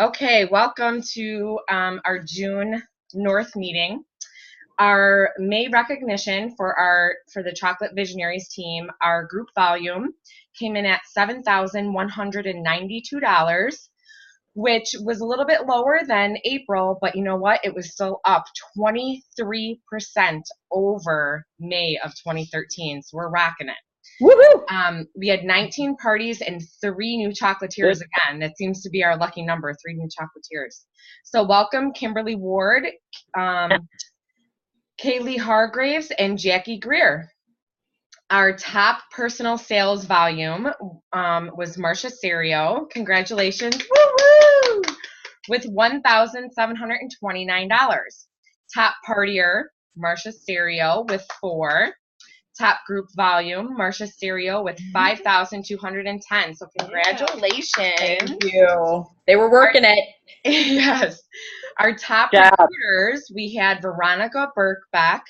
Okay, welcome to our June North meeting. Our May recognition for the Chocolate Visionaries team, our group volume came in at $7,192, which was a little bit lower than April, but you know what? It was still up 23% over May of 2013. So we're rocking it. Woohoo! We had 19 parties and 3 new chocolatiers again. That seems to be our lucky number, 3 new chocolatiers. So welcome Kimberly Ward, Kaylee Hargraves, and Jackie Greer. Our top personal sales volume was Marcia Serio. Congratulations. Woo-hoo! With $1,729. Top partier, Marcia Serio with 4. Top group volume, Marcia Serio with 5,210. So congratulations. Thank you. They were working it. Yes. Our top Yeah. recruiters, we had Veronica Birkbeck,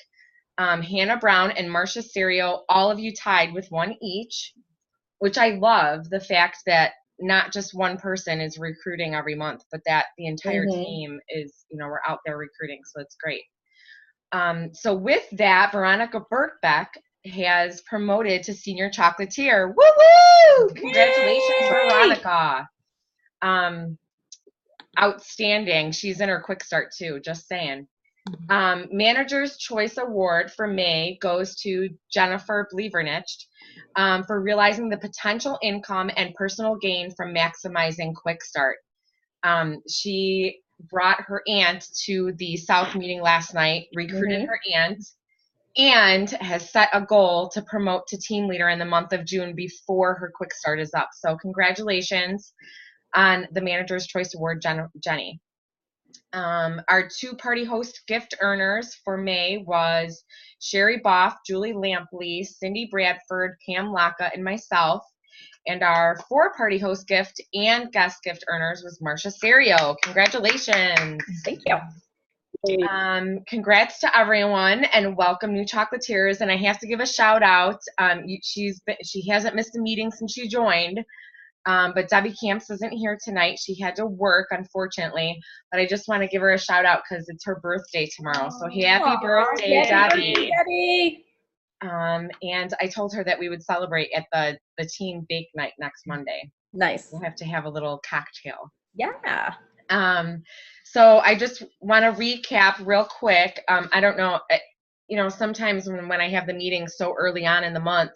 Hannah Brown, and Marcia Serio, all of you tied with 1 each, which I love the fact that not just one person is recruiting every month, but that the entire team is, we're out there recruiting. So it's great. So with that, Veronica Birkbeck has promoted to senior chocolatier. Woo woo! Congratulations, Yay! Veronica. Outstanding. She's in her quick start too, just saying. Manager's Choice Award for May goes to Jennifer Blievernich for realizing the potential income and personal gain from maximizing quick start. She brought her aunt to the South meeting last night, recruited her aunt, and has set a goal to promote to team leader in the month of June before her quick start is up. So congratulations on the Manager's Choice Award, Jenny. Our 2 party host gift earners for May was Sherry Boff, Julie Lampley, Cindy Bradford, Pam Laka, and myself. And our 4 party host gift and guest gift earners was Marcia Serio. Congratulations. Thank you. Congrats to everyone and welcome new chocolatiers. And I have to give a shout out. She hasn't missed a meeting since she joined. But Debbie Camps isn't here tonight. She had to work, unfortunately. But I just want to give her a shout out because it's her birthday tomorrow. So happy birthday, Debbie. And I told her that we would celebrate at the team bake night next Monday. Nice. We'll have to have a little cocktail. Yeah. So I just want to recap real quick. I don't know, sometimes when I have the meetings so early on in the month,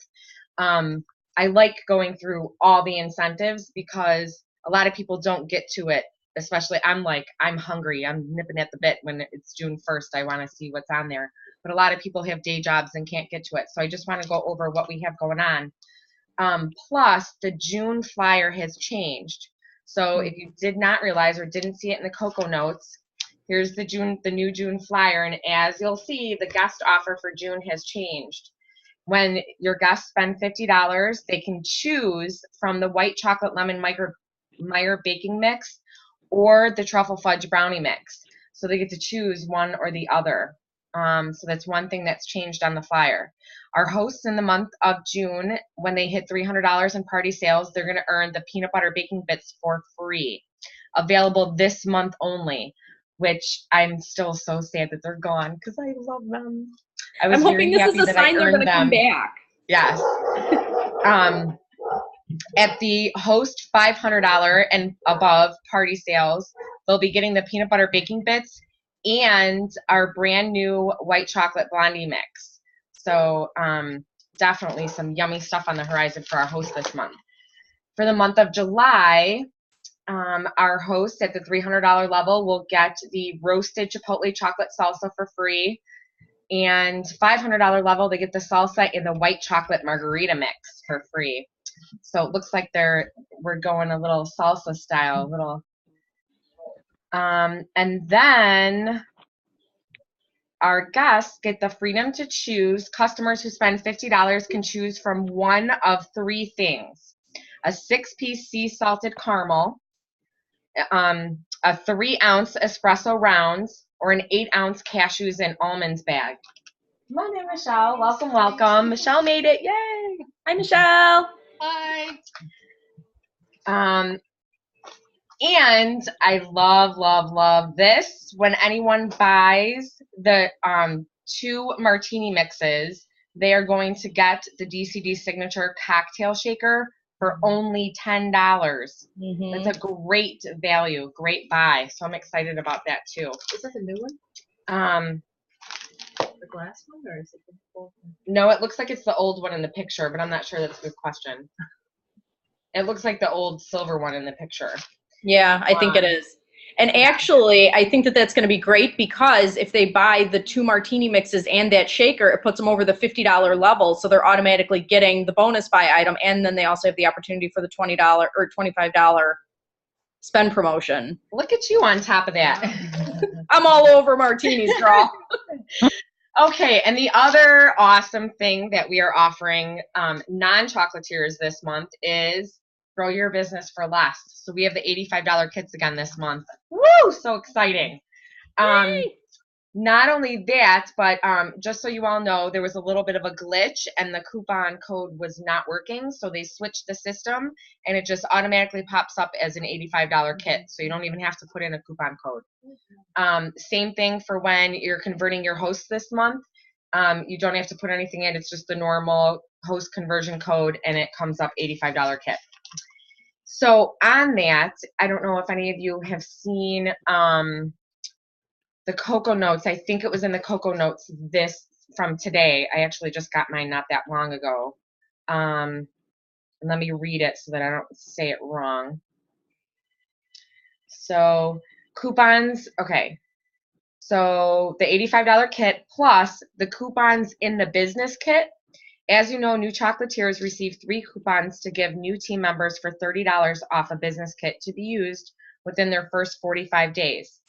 I like going through all the incentives because a lot of people don't get to it. Especially, I'm hungry. I'm nipping at the bit when it's June 1st. I want to see what's on there. But a lot of people have day jobs and can't get to it. So I just want to go over what we have going on. Plus, the June flyer has changed. So if you did not realize or didn't see it in the Cocoa Notes, here's the new June flyer. And as you'll see, the guest offer for June has changed. When your guests spend $50, they can choose from the white chocolate lemon Meyer baking mix or the truffle fudge brownie mix. So they get to choose one or the other. So that's one thing that's changed on the flyer. Our hosts in the month of June, when they hit $300 in party sales, they're going to earn the peanut butter baking bits for free. Available this month only, which I'm still so sad that they're gone because I love them. I'm hoping this is a sign they're going to come back. Yes. At the host $500 and above party sales, they'll be getting the peanut butter baking bits and our brand new white chocolate blondie mix. So definitely some yummy stuff on the horizon for our host this month. For the month of July, our host at the $300 level will get the roasted chipotle chocolate salsa for free. And $500 level, they get the salsa in the white chocolate margarita mix for free. So it looks like we're going a little salsa style, and then our guests get the freedom to choose. Customers who spend $50 can choose from one of 3 things: a 6-piece sea salted caramel, a 3-ounce espresso rounds, or an 8-ounce cashews and almonds bag. Come on in, Michelle. Welcome, welcome. Michelle made it. Yay! Hi, Michelle. Hi. And I love this. When anyone buys the 2 martini mixes, they are going to get the DCD signature cocktail shaker for only $10. Mm-hmm. That's a great value, great buy. So I'm excited about that too. Is that the new one? The glass one, or is it the old one? No, it looks like it's the old one in the picture, but I'm not sure. That's a good question. It looks like the old silver one in the picture. Yeah, I think it is. And actually, I think that that's going to be great because if they buy the 2 martini mixes and that shaker, it puts them over the $50 level. So they're automatically getting the bonus buy item. And then they also have the opportunity for the $20 or $25 spend promotion. Look at you on top of that. I'm all over martinis, girl. Okay, and the other awesome thing that we are offering non-chocolatiers this month is grow your business for less. So we have the $85 kits again this month. Woo! So exciting. Not only that, but just so you all know, there was a little bit of a glitch and the coupon code was not working. So they switched the system and it just automatically pops up as an $85 kit. So you don't even have to put in a coupon code. Same thing for when you're converting your host this month. You don't have to put anything in. It's just the normal host conversion code and it comes up $85 kit. So on that, I don't know if any of you have seen the Cocoa Notes. I think it was in the Cocoa Notes this from today. I actually just got mine not that long ago. And let me read it so that I don't say it wrong. So coupons, okay. So the $85 kit plus the coupons in the business kit. As you know, new chocolatiers receive 3 coupons to give new team members for $30 off a business kit to be used within their first 45 days.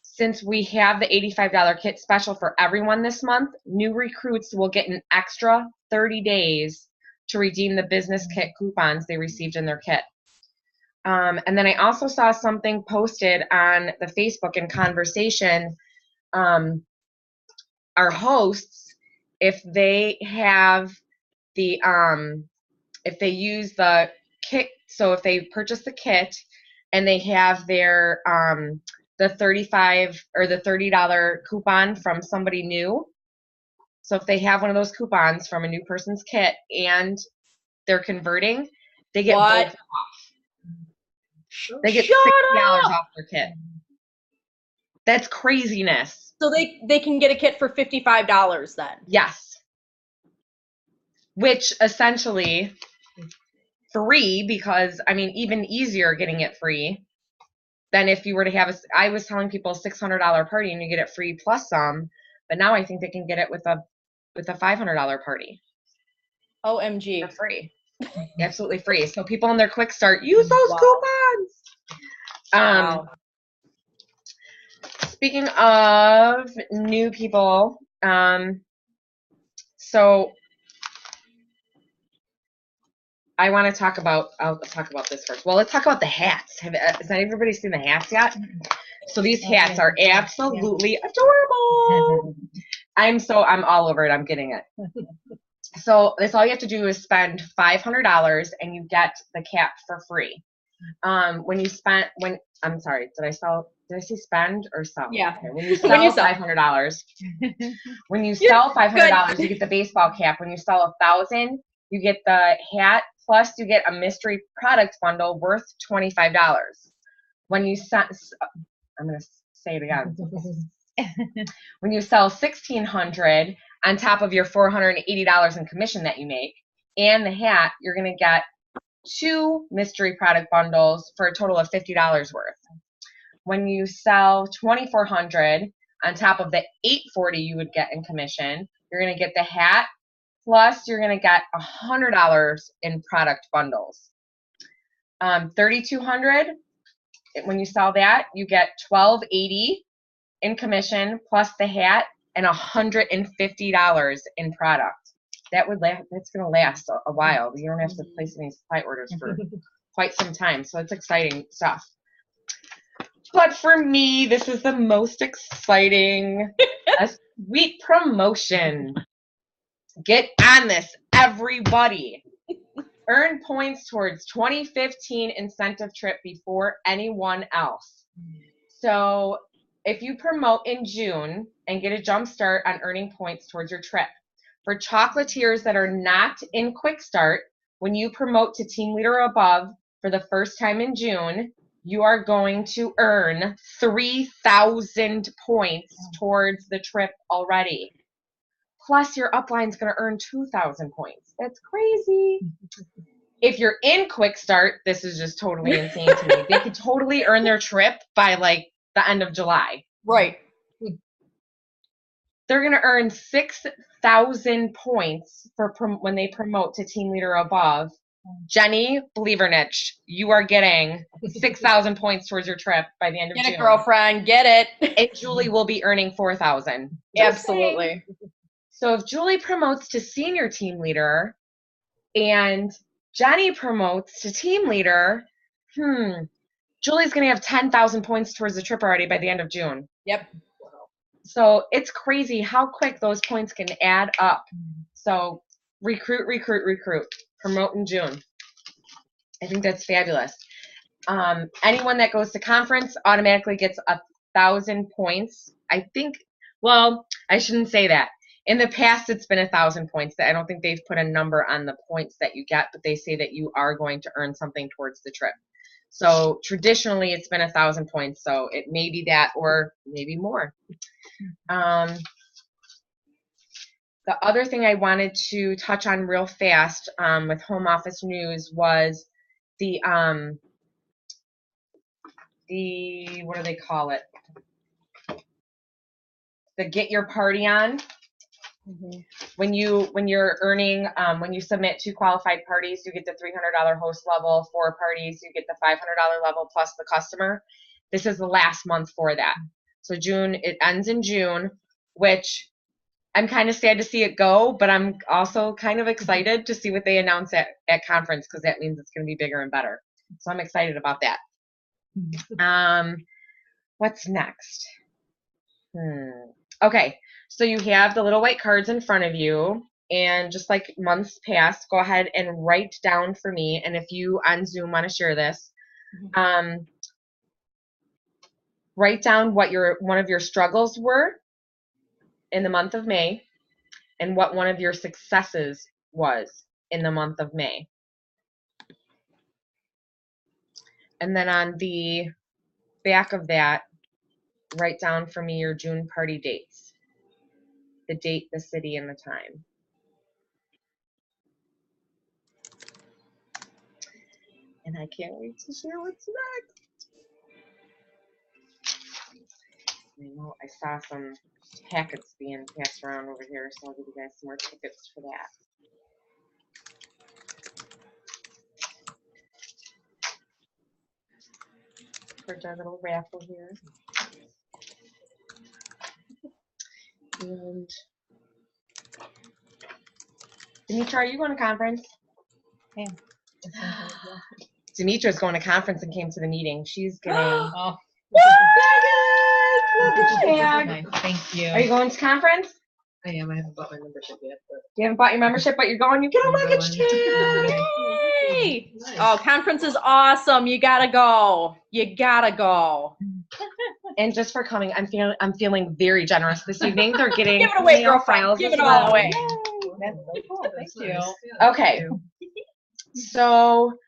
Since we have the $85 kit special for everyone this month, new recruits will get an extra 30 days to redeem the business kit coupons they received in their kit. And then I also saw something posted on the Facebook in conversation. Our hosts, if they have the, if they use the kit, so if they purchase the kit and they have their, the $35 or the $30 coupon from somebody new. So if they have one of those coupons from a new person's kit and they're converting, they get both off. They get $60 off their kit. That's craziness. So they can get a kit for $55 then? Yes. Which essentially free, because I mean even easier getting it free than if you were to have I was telling people a $600 party and you get it free plus some, but now I think they can get it with a $500 party. OMG. For free. Absolutely free. So people in their quick start, use those coupons. Wow. Speaking of new people, so I want to talk about, I'll talk about this first. Well, let's talk about the hats. Has everybody seen the hats yet? So these hats are absolutely adorable. I'm all over it. I'm getting it. So that's all you have to do is spend $500 and you get the cap for free. I'm sorry, did I say spend or sell? Yeah. Okay. When you sell $500, when you sell $500, you get the baseball cap. When you sell $1,000, you get the hat, plus you get a mystery product bundle worth $25. When you I'm going to say it again. When you sell $1,600 on top of your $480 in commission that you make and the hat, you're going to get 2 mystery product bundles for a total of $50 worth. When you sell $2,400 on top of the $840 you would get in commission, you're going to get the hat, plus you're going to get $100 in product bundles. $3,200, when you sell that, you get $1,280 in commission plus the hat and $150 in product. That's going to last a while. You don't have to place any supply orders for quite some time. So it's exciting stuff. But for me, this is the most exciting, a sweet promotion. Get on this, everybody. earn points towards 2015 incentive trip before anyone else. So if you promote in June and get a jump start on earning points towards your trip. For chocolatiers that are not in Quick Start, when you promote to team leader or above for the first time in June, you are going to earn 3,000 points towards the trip already. Plus your upline is going to earn 2,000 points. That's crazy. If you're in Quick Start, this is just totally insane to me. They could totally earn their trip by like the end of July. Right. They're going to earn 6,000 points for when they promote to team leader above. Jenny, believe or niche, you are getting 6,000 points towards your trip by the end of June. Get it, girlfriend. Get it. And Julie will be earning 4,000. Absolutely. So if Julie promotes to senior team leader and Jenny promotes to team leader, Julie's going to have 10,000 points towards the trip already by the end of June. Yep. So it's crazy how quick those points can add up. So recruit. Promote in June. I think that's fabulous. Anyone that goes to conference automatically gets 1,000 points. I think, well, I shouldn't say that. In the past, it's been 1,000 points. I don't think they've put a number on the points that you get, but they say that you are going to earn something towards the trip. So traditionally, it's been 1,000 points. So it may be that or maybe more. The other thing I wanted to touch on real fast with home office news was the what do they call it? The Get Your Party On. Mm-hmm. When you're earning, when you submit 2 qualified parties, you get the $300 host level. 4 parties, you get the $500 level plus the customer. This is the last month for that. So June, it ends in June, which I'm kind of sad to see it go, but I'm also kind of excited to see what they announce at conference, because that means it's going to be bigger and better. So I'm excited about that. What's next? Okay, so you have the little white cards in front of you, and just like months past, go ahead and write down for me, and if you on Zoom want to share this, write down what one of your struggles were in the month of May, and what one of your successes was in the month of May. And then on the back of that, write down for me your June party dates. The date, the city, and the time. And I can't wait to share what's next. I know I saw some packets being passed around over here, so I'll give you guys some more tickets for that. For our little raffle here. And Demetra, are you going to conference? Yeah. Demetra's going to conference and came to the meeting. She's getting Oh. bag. Thank you. Are you going to conference? I am. I haven't bought my membership yet. But You haven't bought your membership, but you're going. You get a luggage tag. Yay! Nice. Oh, conference is awesome. You gotta go. You gotta go. And just for coming, I'm feeling very generous this evening. They're getting Give it away, mail girlfriend. files Give as it all well. away. That's so cool. Thank That's you. nice. Yeah, Okay. thank you. So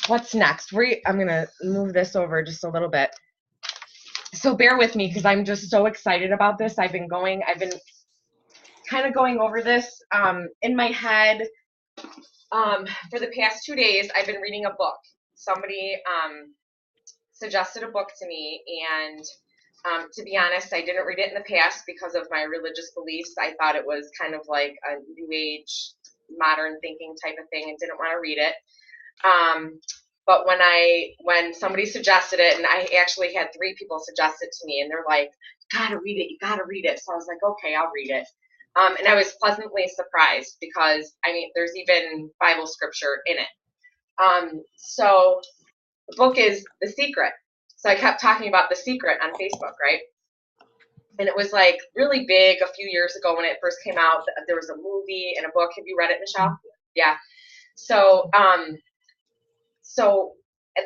what's next? I'm gonna move this over just a little bit. So bear with me because I'm just so excited about this. I've been kind of going over this in my head for the past 2 days. I've been reading a book. Somebody suggested a book to me, and to be honest, I didn't read it in the past because of my religious beliefs. I thought it was kind of like a new age, modern thinking type of thing, and didn't want to read it. But when somebody suggested it, and I actually had 3 people suggest it to me, and they're like, you gotta read it. So I was like, okay, I'll read it. And I was pleasantly surprised because, I mean, there's even Bible scripture in it. So the book is The Secret. So I kept talking about The Secret on Facebook, right? And it was like really big a few years ago when it first came out. There was a movie and a book. Have you read it, Michelle? Yeah. So, so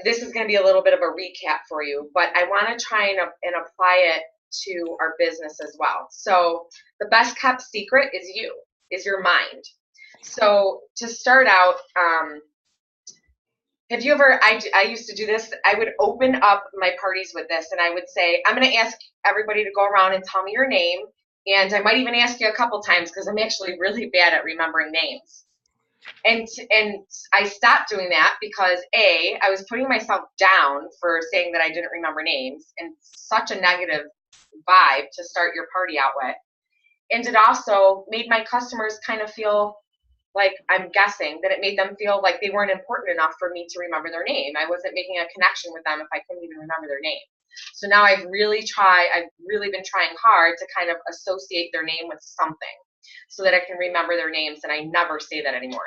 this is going to be a little bit of a recap for you, but I want to try and apply it to our business as well. So the best kept secret is your mind. So to start out, have you ever, I used to do this, I would open up my parties with this and I would say, I'm going to ask everybody to go around and tell me your name. And I might even ask you a couple times because I'm actually really bad at remembering names. And I stopped doing that because I was putting myself down for saying that I didn't remember names, and such a negative vibe to start your party out with. And it also made my customers kind of feel like, I'm guessing that it made them feel like they weren't important enough for me to remember their name. I wasn't making a connection with them if I couldn't even remember their name. So now I've really been trying hard to kind of associate their name with something so that I can remember their names, and I never say that anymore.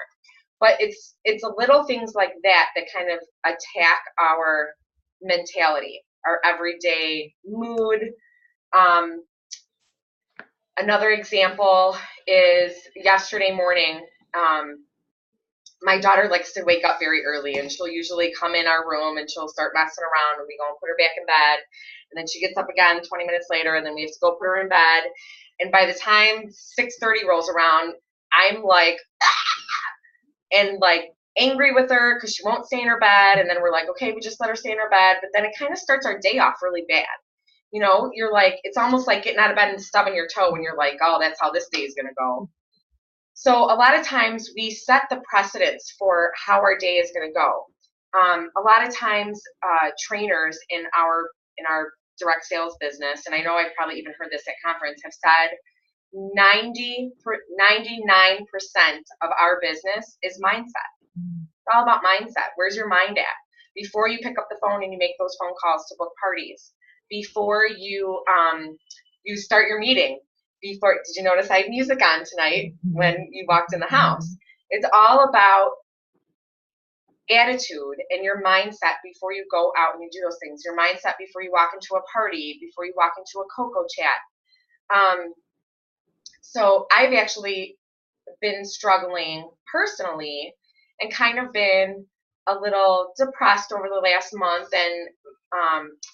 But it's a little things like that that kind of attack our mentality, our everyday mood. Another example is yesterday morning. My daughter likes to wake up very early, and she'll usually come in our room and she'll start messing around, and we go and put her back in bed, and then she gets up again 20 minutes later, and then we have to go put her in bed. And by the time 6:30 rolls around, I'm like, and like angry with her because she won't stay in her bed. And then we're like, okay, we just let her stay in her bed. But then it kind of starts our day off really bad. You know, you're like, it's almost like getting out of bed and stubbing your toe when you're like, oh, that's how this day is going to go. So a lot of times we set the precedence for how our day is going to go. A lot of times trainers in our direct sales business, and I know I've probably even heard this at conference, have said 99% of our business is mindset. It's all about mindset. Where's your mind at? Before you pick up the phone and you make those phone calls to book parties, before you start your meeting, did you notice I had music on tonight when you walked in the house? It's all about attitude and your mindset before you go out and you do those things. Your mindset before you walk into a party, before you walk into a cocoa chat. So I've actually been struggling personally and kind of been a little depressed over the last month. And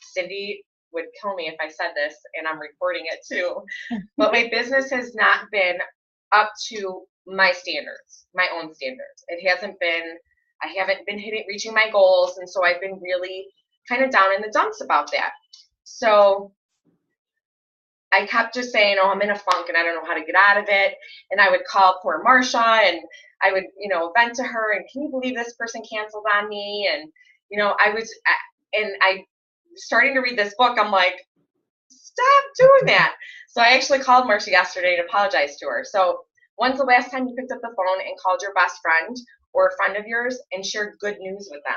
Cindy would kill me if I said this, and I'm recording it too. But my business has not been up to my standards, my own standards. It hasn't been, I haven't been reaching my goals. And so I've been really kind of down in the dumps about that. So I kept just saying, oh, I'm in a funk and I don't know how to get out of it. And I would call poor Marcia and I would, vent to her and, can you believe this person canceled on me? And, I starting to read this book, I'm like, stop doing that. So I actually called Marcia yesterday and apologized to her. So when's the last time you picked up the phone and called your best friend or a friend of yours and shared good news with them?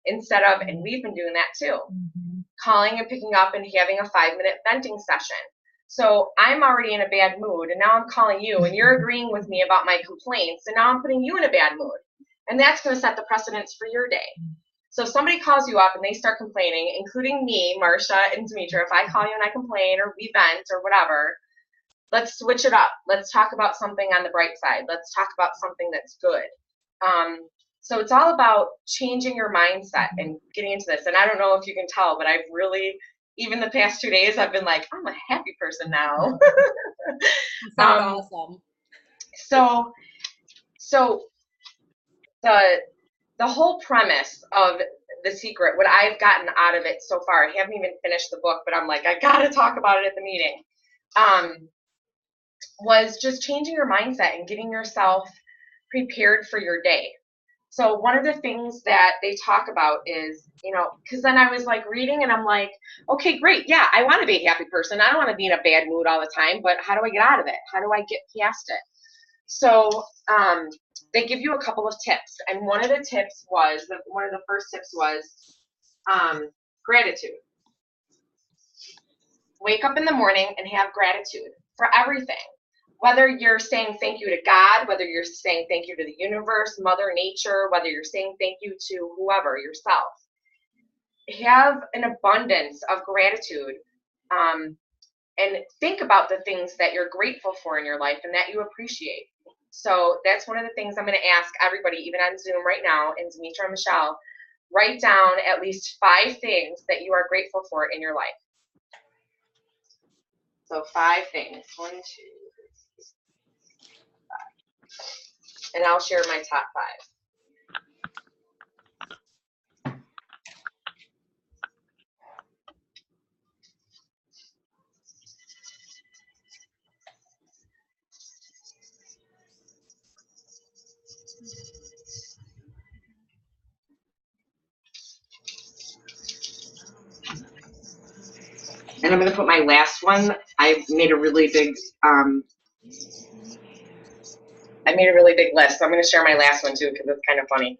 Instead of, and we've been doing that too, calling and picking up and having a 5-minute venting session. So I'm already in a bad mood, and now I'm calling you, and you're agreeing with me about my complaints, and now I'm putting you in a bad mood. And that's going to set the precedence for your day. So if somebody calls you up and they start complaining, including me, Marcia, and Demetra, if I call you and I complain or we vent or whatever, let's switch it up. Let's talk about something on the bright side. Let's talk about something that's good. So it's all about changing your mindset and getting into this. And I don't know if you can tell, but I've really, even the past 2 days, I've been like, I'm a happy person now. Sounds awesome. So the whole premise of The Secret, what I've gotten out of it so far, I haven't even finished the book, but I'm like, I got to talk about it at the meeting, was just changing your mindset and getting yourself prepared for your day. So one of the things that they talk about is, because then I was like reading and I'm like, okay, great. Yeah, I want to be a happy person. I don't want to be in a bad mood all the time, but how do I get out of it? How do I get past it? So they give you a couple of tips. And one of the first tips was gratitude. Wake up in the morning and have gratitude for everything. Whether you're saying thank you to God, whether you're saying thank you to the universe, Mother Nature, whether you're saying thank you to whoever, yourself. Have an abundance of gratitude and think about the things that you're grateful for in your life and that you appreciate. So that's one of the things I'm going to ask everybody, even on Zoom right now, and Demetra and Michelle, write down at least 5 things that you are grateful for in your life. So 5 things. 1, 2, 3, 5. And I'll share my top 5. And I'm going to put my last one. I made a really big list. So I'm going to share my last one too because it's kind of funny.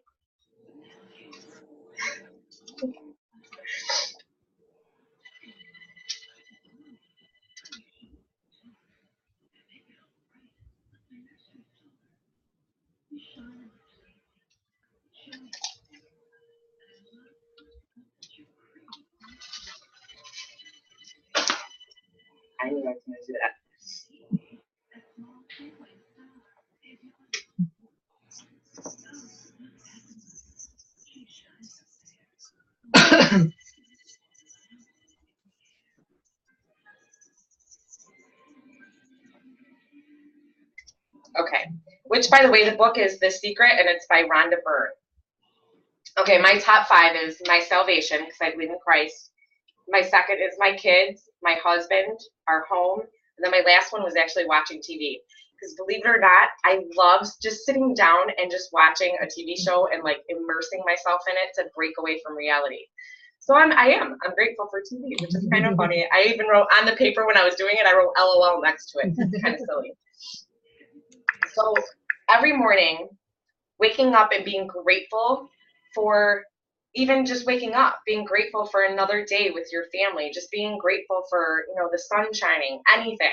I knew I was going to do that. Okay. Which, by the way, the book is The Secret, and it's by Rhonda Byrne. Okay, my top 5 is my salvation, because I believe in Christ. My second is my kids, my husband, our home. And then my last one was actually watching TV. Because believe it or not, I love just sitting down and just watching a TV show and like immersing myself in it to break away from reality. So I'm grateful for TV, which is kind of funny. I even wrote on the paper when I was doing it, I wrote LOL next to it. It's kind of silly. So every morning, waking up and being grateful for even just waking up, being grateful for another day with your family, just being grateful for, the sun shining, anything.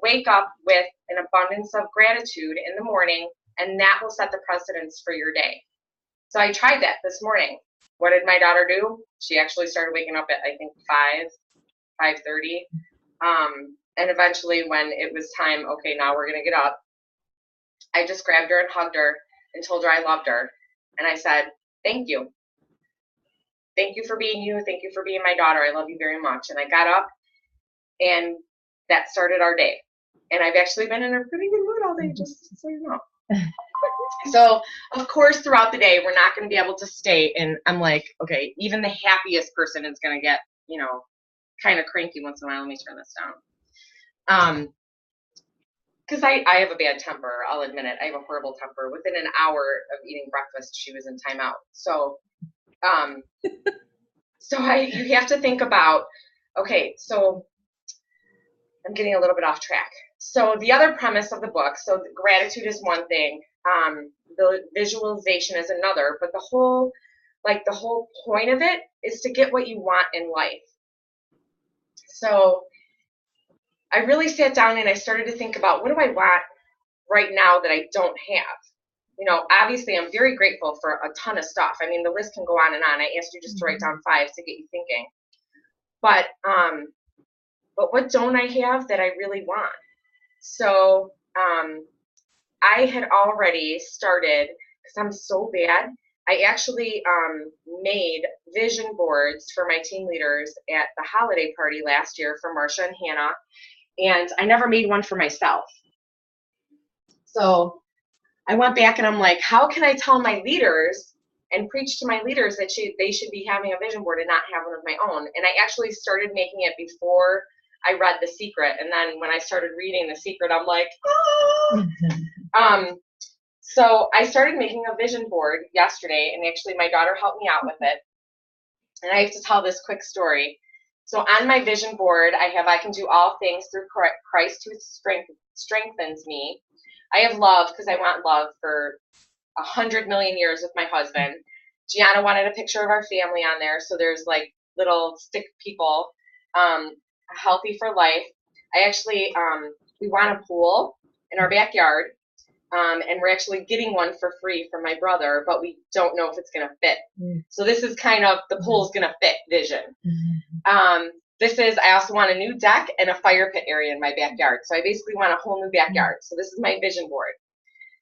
Wake up with an abundance of gratitude in the morning, and that will set the precedence for your day. So I tried that this morning. What did my daughter do? She actually started waking up at, I think, 5:30. And eventually when it was time, okay, now we're going to get up, I just grabbed her and hugged her and told her I loved her. And I said, thank you. Thank you for being you. Thank you for being my daughter. I love you very much. And I got up, and that started our day. And I've actually been in a pretty good mood all day, just so you know. So, of course, throughout the day, we're not going to be able to stay. And I'm like, okay, even the happiest person is going to get, kind of cranky once in a while. Let me turn this down. Because I have a bad temper. I'll admit it. I have a horrible temper. Within an hour of eating breakfast, she was in timeout. So, you have to think about, okay, so I'm getting a little bit off track. So the other premise of the book, so the gratitude is one thing, the visualization is another, but the whole point of it is to get what you want in life. So I really sat down and I started to think about, what do I want right now that I don't have? Obviously I'm very grateful for a ton of stuff. I mean, the list can go on and on. I asked you just to write down 5 to get you thinking. But what don't I have that I really want? So I had already started, because I'm so bad, I actually made vision boards for my team leaders at the holiday party last year for Marsha and Hannah, and I never made one for myself. So I went back and I'm like, how can I tell my leaders and preach to my leaders that they should be having a vision board and not have one of my own? And I actually started making it before I read The Secret. And then when I started reading The Secret, I'm like, So I started making a vision board yesterday, and actually my daughter helped me out with it. And I have to tell this quick story. So on my vision board, I can do all things through Christ who strengthens me. I have love, because I want love for 100 million years with my husband. Gianna wanted a picture of our family on there, so there's like little stick people. Healthy for life. I actually, we want a pool in our backyard, and we're actually getting one for free from my brother, but we don't know if it's going to fit. So this is kind of the pool's going to fit vision. I also want a new deck and a fire pit area in my backyard. So I basically want a whole new backyard. So this is my vision board.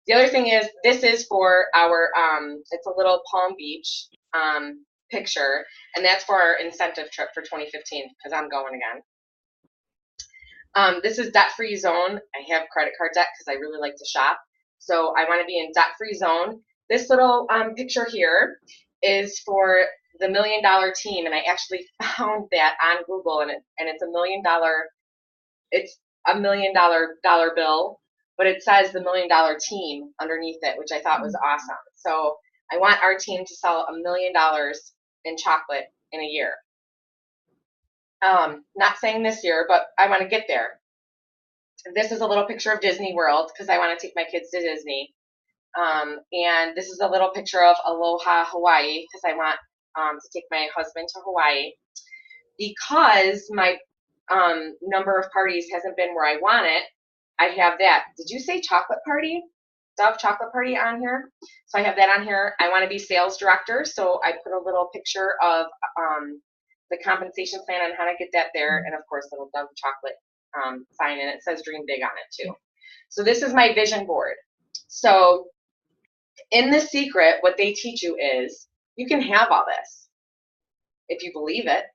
The other thing is, this is for our, it's a little Palm Beach picture, and that's for our incentive trip for 2015, because I'm going again. This is debt-free zone. I have credit card debt because I really like to shop. So I want to be in debt-free zone. This little picture here is for the $1 Million Team, and I actually found that on Google, and it's a $1 million. It's a $1 million bill, but it says the $1 Million Team underneath it, which I thought was awesome. So I want our team to sell $1 million in chocolate in a year. Not saying this year, but I want to get there. This is a little picture of Disney World because I want to take my kids to Disney. And this is a little picture of Aloha, Hawaii, because I want to take my husband to Hawaii. Because my number of parties hasn't been where I want it, I have that. Did you say chocolate party? Dove chocolate party on here? So I have that on here. I want to be sales director, so I put a little picture of the compensation plan on how to get that there, and of course, little Dove chocolate sign, and it says dream big on it too. So this is my vision board. So in The Secret, what they teach you is you can have all this if you believe it.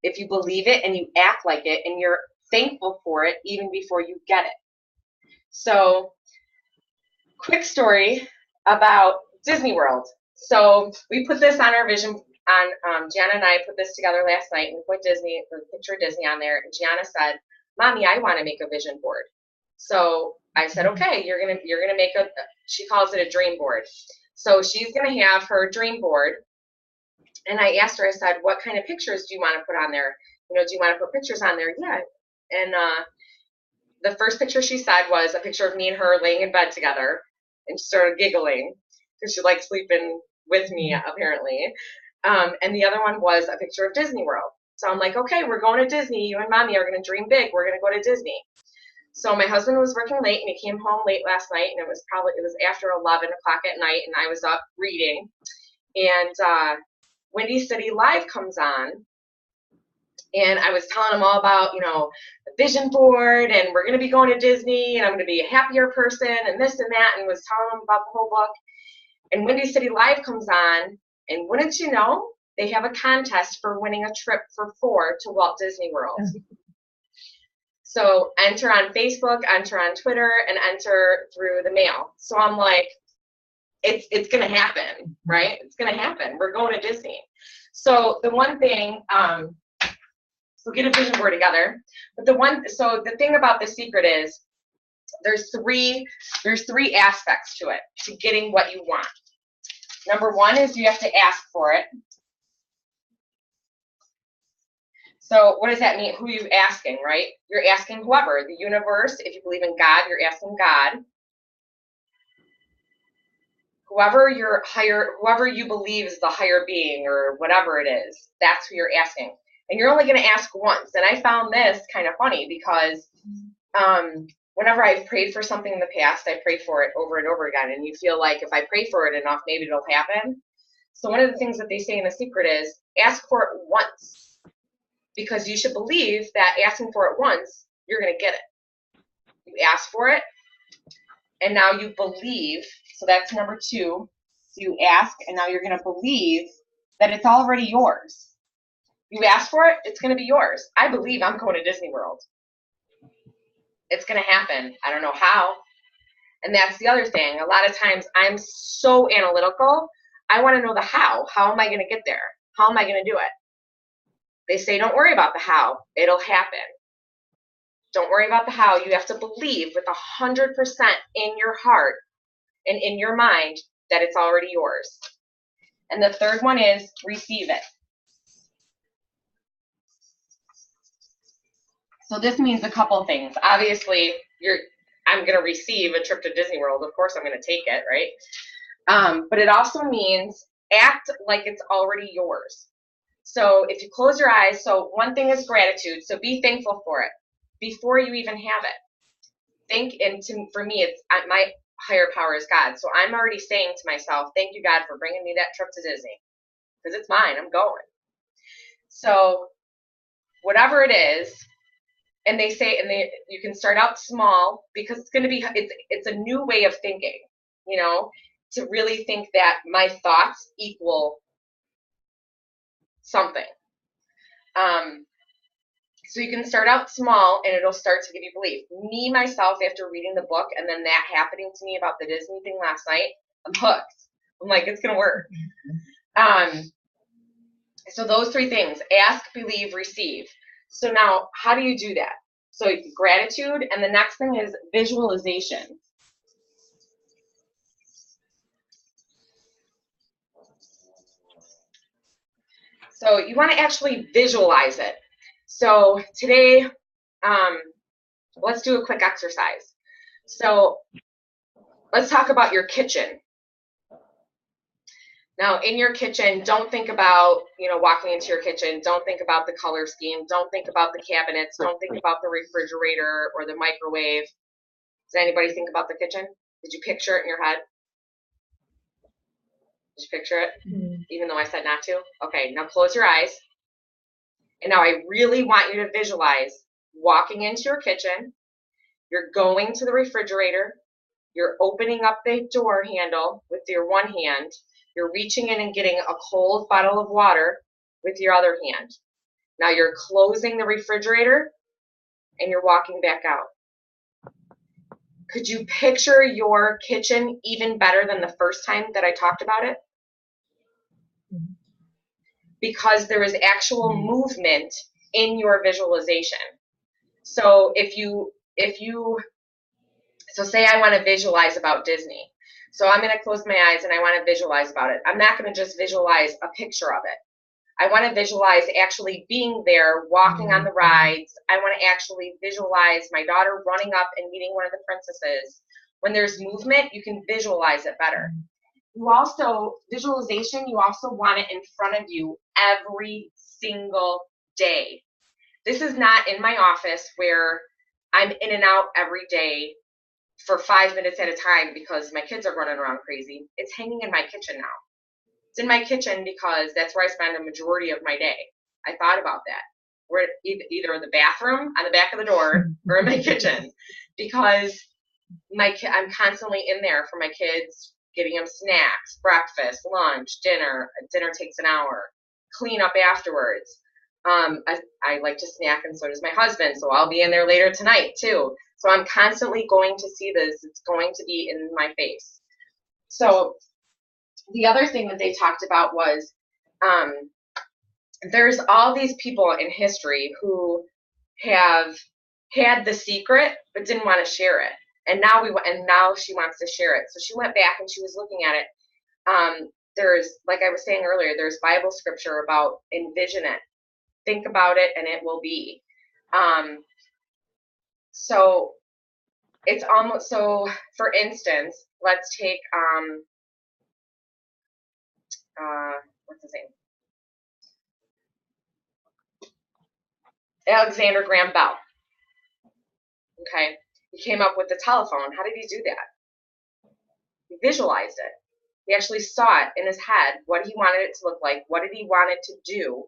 If you believe it and you act like it and you're thankful for it even before you get it. So quick story about Disney World. So we put this on our vision on Gianna and I put this together last night, and we put Disney, the picture of Disney on there, and Gianna said, "Mommy, I want to make a vision board." So I said, "Okay, you're gonna make a," she calls it a dream board. So she's gonna have her dream board, and I asked her, I said, "What kind of pictures do you want to put on there? Do you want to put pictures on there?" Yeah. And the first picture she said was a picture of me and her laying in bed together, and she started giggling because she likes sleeping with me apparently. And the other one was a picture of Disney World. So I'm like, okay, we're going to Disney. You and Mommy are going to dream big. We're going to go to Disney. So my husband was working late, and he came home late last night, and it was after 11 o'clock at night, and I was up reading. And Windy City Live comes on, and I was telling him all about, the vision board, and we're going to be going to Disney, and I'm going to be a happier person, and this and that, and was telling him about the whole book. And Windy City Live comes on, and wouldn't you know, they have a contest for winning a trip for 4 to Walt Disney World. So enter on Facebook, enter on Twitter, and enter through the mail. So I'm like, it's going to happen, right? It's going to happen. We're going to Disney. So the one thing, so get a vision board together. But so the thing about The Secret is there's three aspects to it, to getting what you want. Number one is you have to ask for it. So what does that mean? Who are you asking, right? You're asking whoever, the universe. If you believe in God, you're asking God. Whoever you believe is the higher being or whatever it is, that's who you're asking. And you're only going to ask once. And I found this kind of funny because whenever I've prayed for something in the past, I pray for it over and over again. And you feel like if I pray for it enough, maybe it'll happen. So one of the things that they say in The Secret is ask for it once. Because you should believe that asking for it once, you're going to get it. You ask for it, and now you believe. So that's number two. So you ask, and now you're going to believe that it's already yours. You ask for it, it's going to be yours. I believe I'm going to Disney World. It's going to happen. I don't know how. And that's the other thing. A lot of times I'm so analytical. I want to know the how. How am I going to get there? How am I going to do it? They say, don't worry about the how. It'll happen. Don't worry about the how. You have to believe with 100% in your heart and in your mind that it's already yours. And the third one is receive it. So this means a couple things. Obviously, I'm going to receive a trip to Disney World. Of course, I'm going to take it, right? But it also means act like it's already yours. So if you close your eyes, so one thing is gratitude. So be thankful for it before you even have it. For me, it's my higher power is God. So I'm already saying to myself, thank you, God, for bringing me that trip to Disney because it's mine. I'm going. So whatever it is, and they say, you can start out small because it's going to be, it's a new way of thinking, you know, to really think that my thoughts equal something. So you can start out small and it'll start to give you belief. Me, myself, after reading the book and then that happening to me about the Disney thing last night, I'm hooked. I'm like, it's going to work. So those three things: ask, believe, receive. So now, how do you do that? So gratitude, and the next thing is visualization. So you want to actually visualize it. So today, let's do a quick exercise. So let's talk about your kitchen. Now, in your kitchen, don't think about, walking into your kitchen. Don't think about the color scheme. Don't think about the cabinets. Don't think about the refrigerator or the microwave. Does anybody think about the kitchen? Did you picture it in your head? Did you picture it? Mm-hmm. Even though I said not to? Okay, now close your eyes. And now I really want you to visualize walking into your kitchen. You're going to the refrigerator. You're opening up the door handle with your one hand. You're reaching in and getting a cold bottle of water with your other hand. Now you're closing the refrigerator and you're walking back out. Could you picture your kitchen even better than the first time that I talked about it? Because there is actual movement in your visualization. So so say I want to visualize about Disney. So I'm going to close my eyes and I want to visualize about it. I'm not going to just visualize a picture of it. I want to visualize actually being there, walking on the rides. I want to actually visualize my daughter running up and meeting one of the princesses. When there's movement, you can visualize it better. Visualization, you also want it in front of you every single day. This is not in my office where I'm in and out every day for 5 minutes at a time because my kids are running around crazy. It's hanging in my kitchen now. It's in my kitchen because that's where I spend a majority of my day. I thought about that. We're either in the bathroom, on the back of the door, or in my kitchen because I'm constantly in there for my kids, giving them snacks, breakfast, lunch, dinner. Dinner takes an hour. Clean up afterwards. I like to snack, and so does my husband, so I'll be in there later tonight too. So I'm constantly going to see this. It's going to be in my face. So the other thing that they talked about was there's all these people in history who have had the secret but didn't want to share it. And now she wants to share it. So she went back and she was looking at it. There's, like I was saying earlier, there's Bible scripture about envision it. Think about it and it will be. So it's almost, so for instance, let's take, what's his name? Alexander Graham Bell. Okay. He came up with the telephone. How did he do that? He visualized it. He actually saw it in his head, what he wanted it to look like, what did he want it to do.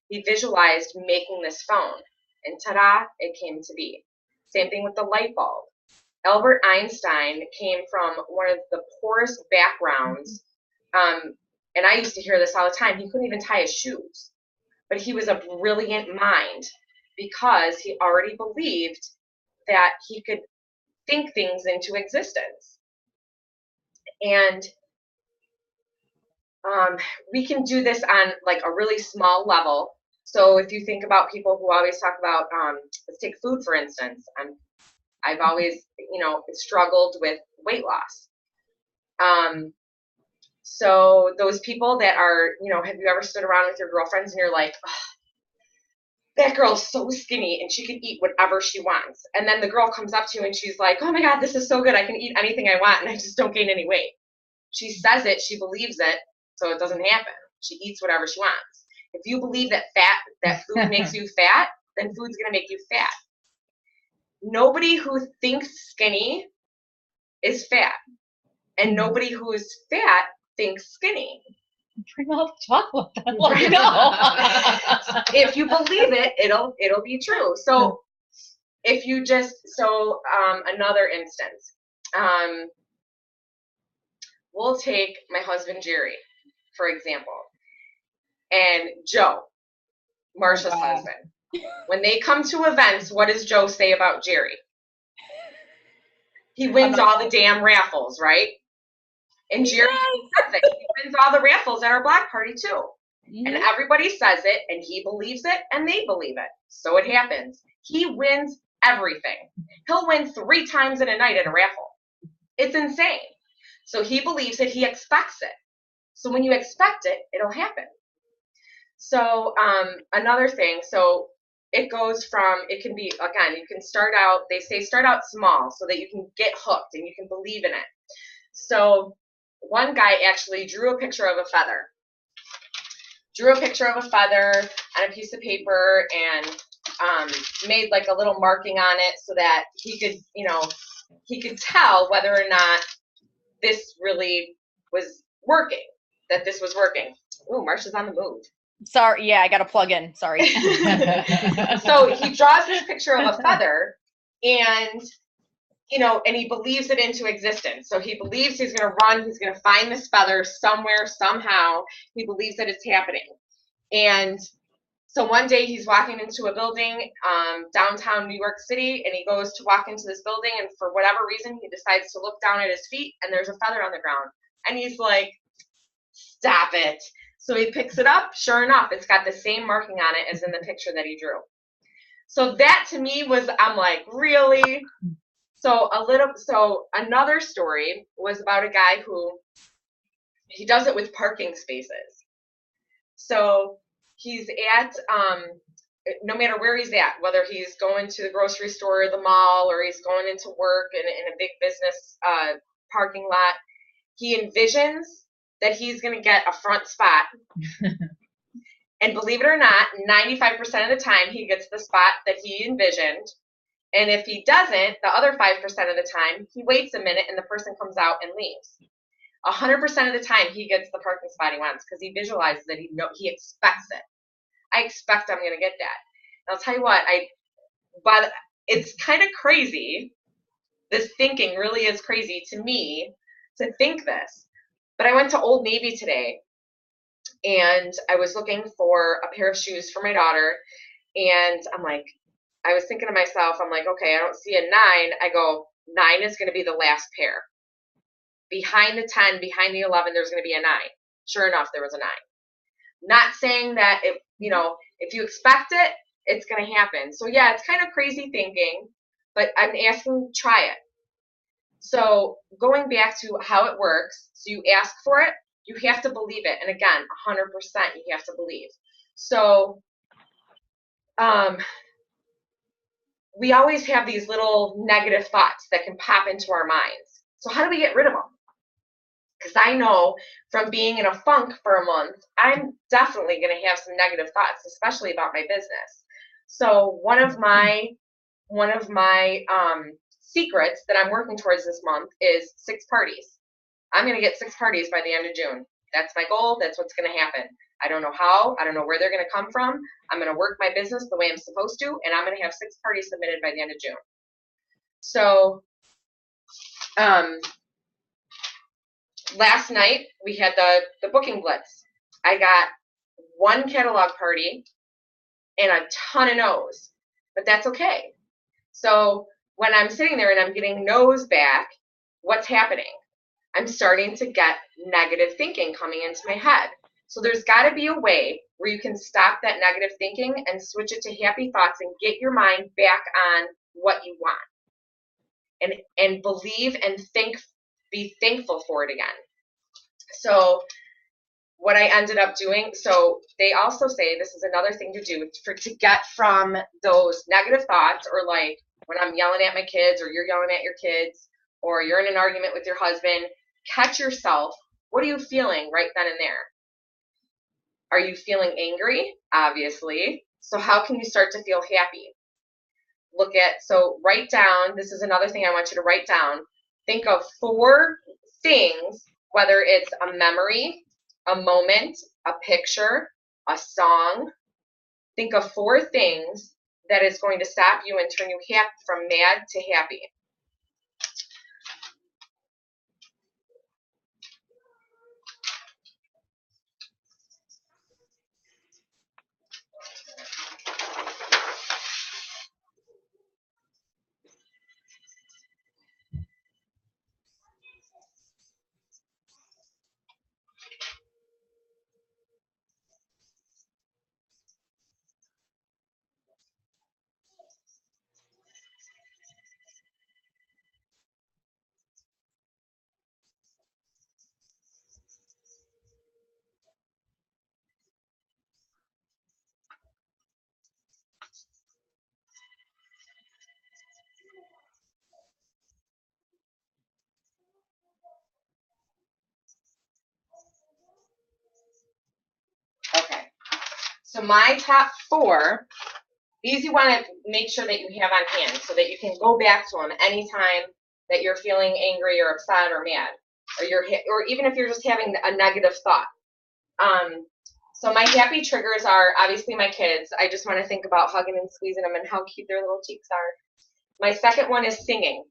He visualized making this phone, and ta-da, it came to be. Same thing with the light bulb. Albert Einstein came from one of the poorest backgrounds, and I used to hear this all the time. He couldn't even tie his shoes, but he was a brilliant mind because he already believed that he could think things into existence. And we can do this on like a really small level. So if you think about people who always talk about, let's take food for instance. I've always, struggled with weight loss. So those people that are, have you ever stood around with your girlfriends and you're like, oh, that girl's so skinny and she can eat whatever she wants. And then the girl comes up to you and she's like, oh my God, this is so good. I can eat anything I want and I just don't gain any weight. She says it, she believes it, so it doesn't happen. She eats whatever she wants. If you believe that food makes you fat, then food's going to make you fat. Nobody who thinks skinny is fat. And nobody who is fat thinks skinny. Bring all the chocolate. Let me know. If you believe it, it'll be true. So if you just, so another instance, we'll take my husband Jerry, for example, and Joe, Marsha's husband. When they come to events, what does Joe say about Jerry? He wins all the damn raffles, right? And Jerry says it. He wins all the raffles at our block party too. Mm-hmm. And everybody says it, and he believes it, and they believe it. So it happens. He wins everything. He'll win 3 times in a night at a raffle. It's insane. So he believes it. He expects it. So when you expect it, it'll happen. So another thing, so it goes from, it can be, again, you can start out, they say start out small so that you can get hooked and you can believe in it. So one guy actually drew a picture of a feather. Drew a picture of a feather on a piece of paper and made like a little marking on it so that he could, you know, he could tell whether or not this really was working, that this was working. Ooh, Marsha's on the move. Sorry, yeah, I got to plug in. Sorry. So he draws this picture of a feather and, you know, and he believes it into existence. So he believes he's going to run, he's going to find this feather somewhere, somehow. He believes that it's happening. And so one day he's walking into a building, downtown New York City, and he goes to walk into this building, and for whatever reason, he decides to look down at his feet, and there's a feather on the ground. And he's like, stop it. So he picks it up. Sure enough, it's got the same marking on it as in the picture that he drew. So that to me was, I'm like, really? So another story was about a guy who, he does it with parking spaces. So he's at, no matter where he's at, whether he's going to the grocery store or the mall, or he's going into work in a big business parking lot, he envisions that he's going to get a front spot. And believe it or not, 95% of the time he gets the spot that he envisioned. And if he doesn't, the other 5% of the time, he waits a minute and the person comes out and leaves. 100% of the time he gets the parking spot he wants because he visualizes it. He expects it. I expect I'm going to get that. And I'll tell you what, but it's kind of crazy. This thinking really is crazy to me to think this. But I went to Old Navy today, and I was looking for a pair of shoes for my daughter, and I was thinking to myself, I'm like, okay, I don't see a 9. I go, 9 is going to be the last pair. Behind the 10, behind the 11, there's going to be a 9. Sure enough, there was a 9. Not saying that, if you expect it, it's going to happen. So yeah, it's kind of crazy thinking, but I'm asking, try it. So going back to how it works, so you ask for it, you have to believe it. And again, 100% you have to believe. So we always have these little negative thoughts that can pop into our minds. So how do we get rid of them? Because I know from being in a funk for a month, I'm definitely going to have some negative thoughts, especially about my business. So one of my secrets that I'm working towards this month is 6 parties. I'm going to get 6 parties by the end of June. That's my goal. That's what's going to happen. I don't know how. I don't know where they're going to come from. I'm going to work my business the way I'm supposed to, and I'm going to have 6 parties submitted by the end of June. So last night we had the booking blitz. I got 1 catalog party and a ton of no's, but that's okay. So when I'm sitting there and I'm getting no's back, what's happening? I'm starting to get negative thinking coming into my head. So there's got to be a way where you can stop that negative thinking and switch it to happy thoughts and get your mind back on what you want. And believe and be thankful for it again. So what I ended up doing, so they also say this is another thing to do to get from those negative thoughts, or like when I'm yelling at my kids, or you're yelling at your kids, or you're in an argument with your husband, catch yourself. What are you feeling right then and there? Are you feeling angry? Obviously. So how can you start to feel happy? Write down, this is another thing I want you to write down. Think of 4 things, whether it's a memory, a moment, a picture, a song. Think of 4 things that is going to stop you and turn you from mad to happy. Okay, so my top 4, these you want to make sure that you have on hand so that you can go back to them anytime that you're feeling angry or upset or mad, or even if you're just having a negative thought. So my happy triggers are obviously my kids. I just want to think about hugging and squeezing them and how cute their little cheeks are. My second one is singing,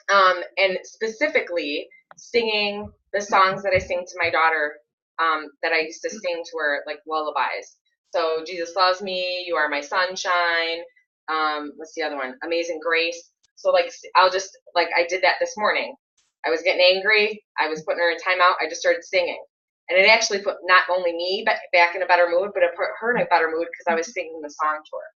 and specifically singing the songs that I sing to my daughter, that I used to sing to her, like lullabies. So Jesus Loves Me, You Are My Sunshine. What's the other one? Amazing Grace. So I'll just, I did that this morning. I was getting angry. I was putting her in timeout. I just started singing. And it actually put not only me but back in a better mood, but it put her in a better mood because I was singing the song to her.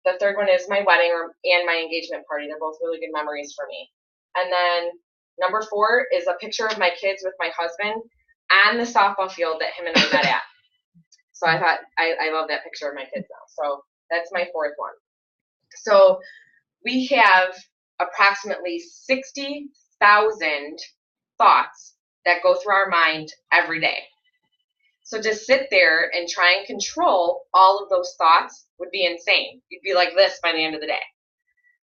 The third one is my wedding and my engagement party. They're both really good memories for me. And then number 4 is a picture of my kids with my husband on the softball field that him and I met at. So I thought, I love that picture of my kids now. So that's my 4th one. So we have approximately 60,000 thoughts that go through our mind every day. So to sit there and try and control all of those thoughts would be insane. You'd be like this by the end of the day.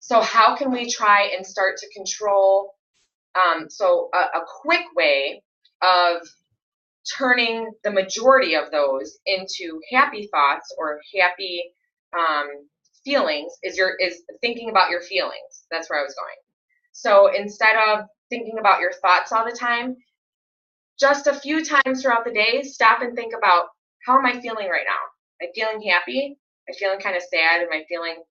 So how can we try and start to control? A quick way of turning the majority of those into happy thoughts or happy feelings is thinking about your feelings. That's where I was going. So instead of thinking about your thoughts all the time, just a few times throughout the day, stop and think about, how am I feeling right now? Am I feeling happy? Am I feeling kind of sad? Am I feeling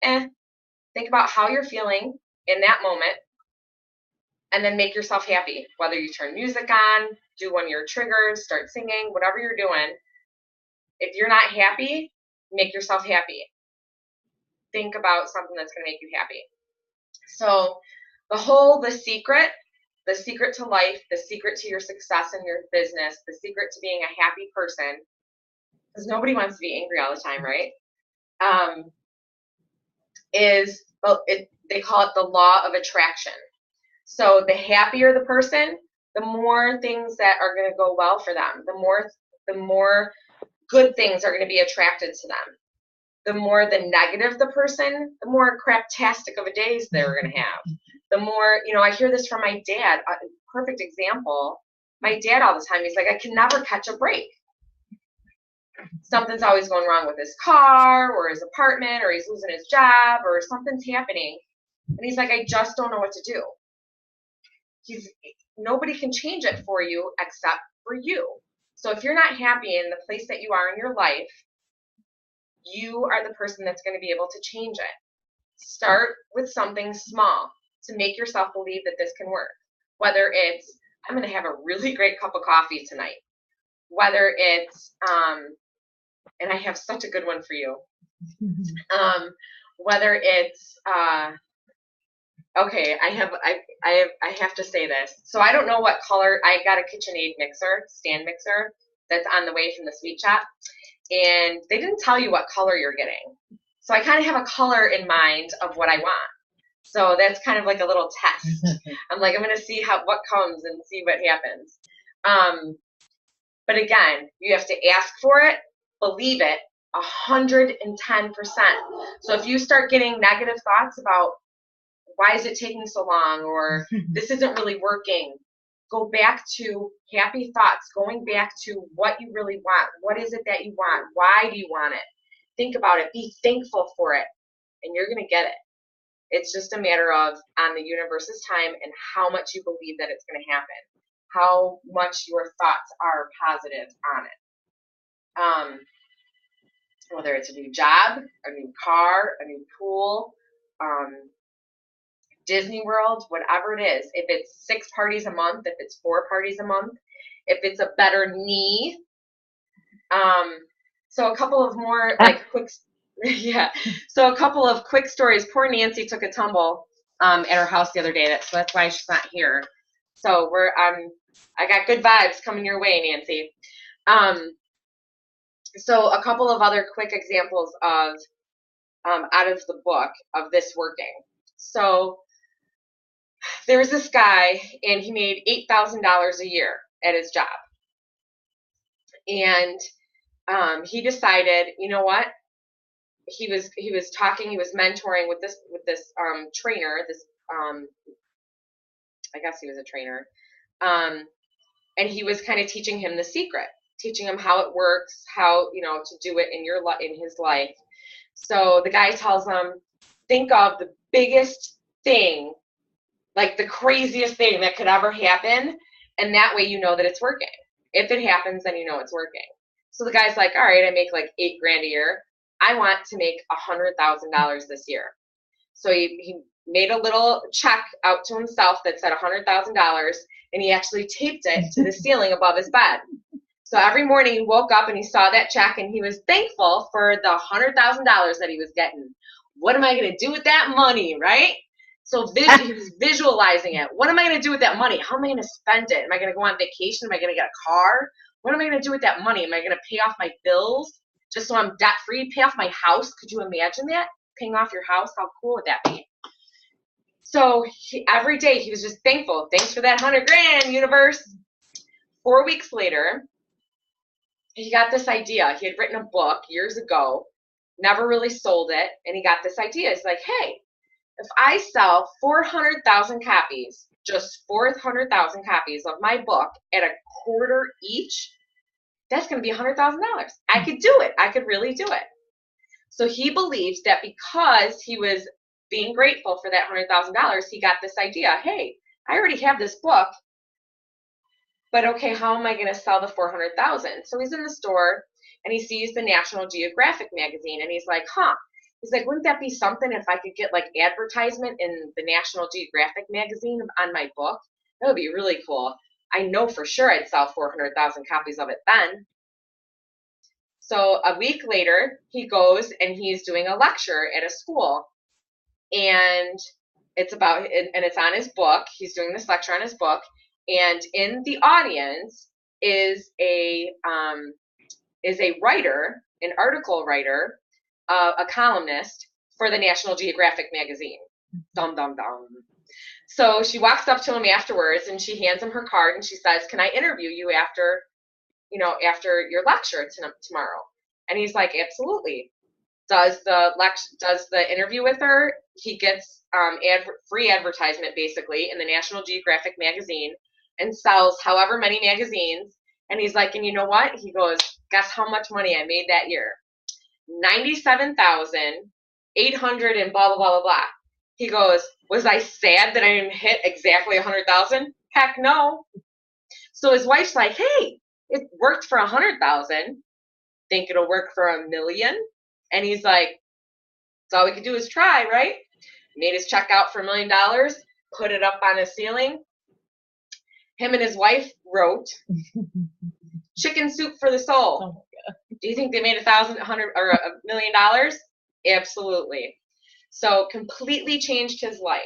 Think about how you're feeling in that moment, and then make yourself happy. Whether you turn music on, do one of your triggers, start singing, whatever you're doing. If you're not happy, make yourself happy. Think about something that's going to make you happy. So the secret to life, the secret to your success in your business, the secret to being a happy person, because nobody wants to be angry all the time, right? They call it the law of attraction. So the happier the person, the more things that are going to go well for them. The more good things are going to be attracted to them. The more the negative the person, the more craptastic of a days they're going to have. The more, I hear this from my dad. A perfect example. My dad all the time, he's like, I can never catch a break. Something's always going wrong with his car or his apartment, or he's losing his job, or something's happening. And he's like, I just don't know what to do. Nobody can change it for you except for you. So if you're not happy in the place that you are in your life, you are the person that's going to be able to change it. Start with something small to make yourself believe that this can work. Whether it's, I'm going to have a really great cup of coffee tonight. Whether it's, and I have such a good one for you. Whether it's, okay, I have to say this. So I don't know what color. I got a KitchenAid stand mixer that's on the way from the sweet shop, and they didn't tell you what color you're getting. So I kind of have a color in mind of what I want. So that's kind of like a little test. I'm like, I'm going to see what comes and see what happens. But again, you have to ask for it, believe it, 110%. So if you start getting negative thoughts about, why is it taking so long, or this isn't really working, go back to happy thoughts, going back to what you really want. What is it that you want? Why do you want it? Think about it. Be thankful for it, and you're going to get it. It's just a matter of on the universe's time and how much you believe that it's going to happen, how much your thoughts are positive on it. Whether it's a new job, a new car, a new pool, Disney World, whatever it is. If it's 6 parties a month, if it's 4 parties a month, if it's a better knee. So a couple of more like quick, yeah. So a couple of quick stories. Poor Nancy took a tumble at her house the other day. So that's why she's not here. So I got good vibes coming your way, Nancy. So a couple of other quick examples of out of the book of this working. So there was this guy, and he made $8,000 a year at his job. And he decided, you know what? He was mentoring with this trainer. I guess he was a trainer, and he was kind of teaching him the secret, teaching him how it works, how to do it in his life. So the guy tells him, think of the biggest thing, like the craziest thing that could ever happen, and that way you know that it's working. If it happens, then you know it's working. So the guy's like, all right, I make like $8,000 a year. I want to make $100,000 this year. So he made a little check out to himself that said $100,000, and he actually taped it to the ceiling above his bed. So every morning he woke up and he saw that check, and he was thankful for the $100,000 that he was getting. What am I going to do with that money, right? So he was visualizing it. What am I going to do with that money? How am I going to spend it? Am I going to go on vacation? Am I going to get a car? What am I going to do with that money? Am I going to pay off my bills just so I'm debt free? Pay off my house? Could you imagine that? Paying off your house? How cool would that be? So every day he was just thankful. Thanks for that $100,000, universe. 4 weeks later, he got this idea. He had written a book years ago, never really sold it, and he got this idea. It's like, hey, if I sell 400,000 copies, just 400,000 copies of my book at a quarter each, that's going to be $100,000. I could do it. I could really do it. So he believes that because he was being grateful for that $100,000, he got this idea. Hey, I already have this book, but okay, how am I going to sell the 400,000? So he's in the store and he sees the National Geographic magazine, and he's like, He's like, wouldn't that be something if I could get like advertisement in the National Geographic magazine on my book? That would be really cool. I know for sure I'd sell 400,000 copies of it then. So a week later, he goes and he's doing a lecture at a school, and it's on his book. He's doing this lecture on his book, and in the audience is a writer, an article writer, a columnist for the National Geographic magazine. Dum, dum, dum. So she walks up to him afterwards and she hands him her card and she says, can I interview you after your lecture tomorrow? And he's like, absolutely. Does the interview with her. He gets free advertisement basically in the National Geographic magazine and sells however many magazines. And he's like, and you know what? He goes, guess how much money I made that year? 97,800 and blah, blah, blah, blah, blah. He goes, was I sad that I didn't hit exactly 100,000? Heck no. So his wife's like, hey, it worked for 100,000. Think it'll work for 1,000,000? And he's like, that's all we could do is try, right? Made his check out for $1 million, put it up on his ceiling. Him and his wife wrote, Chicken Soup for the Soul. Oh my God. Do you think they made $1 million? Absolutely. So completely changed his life.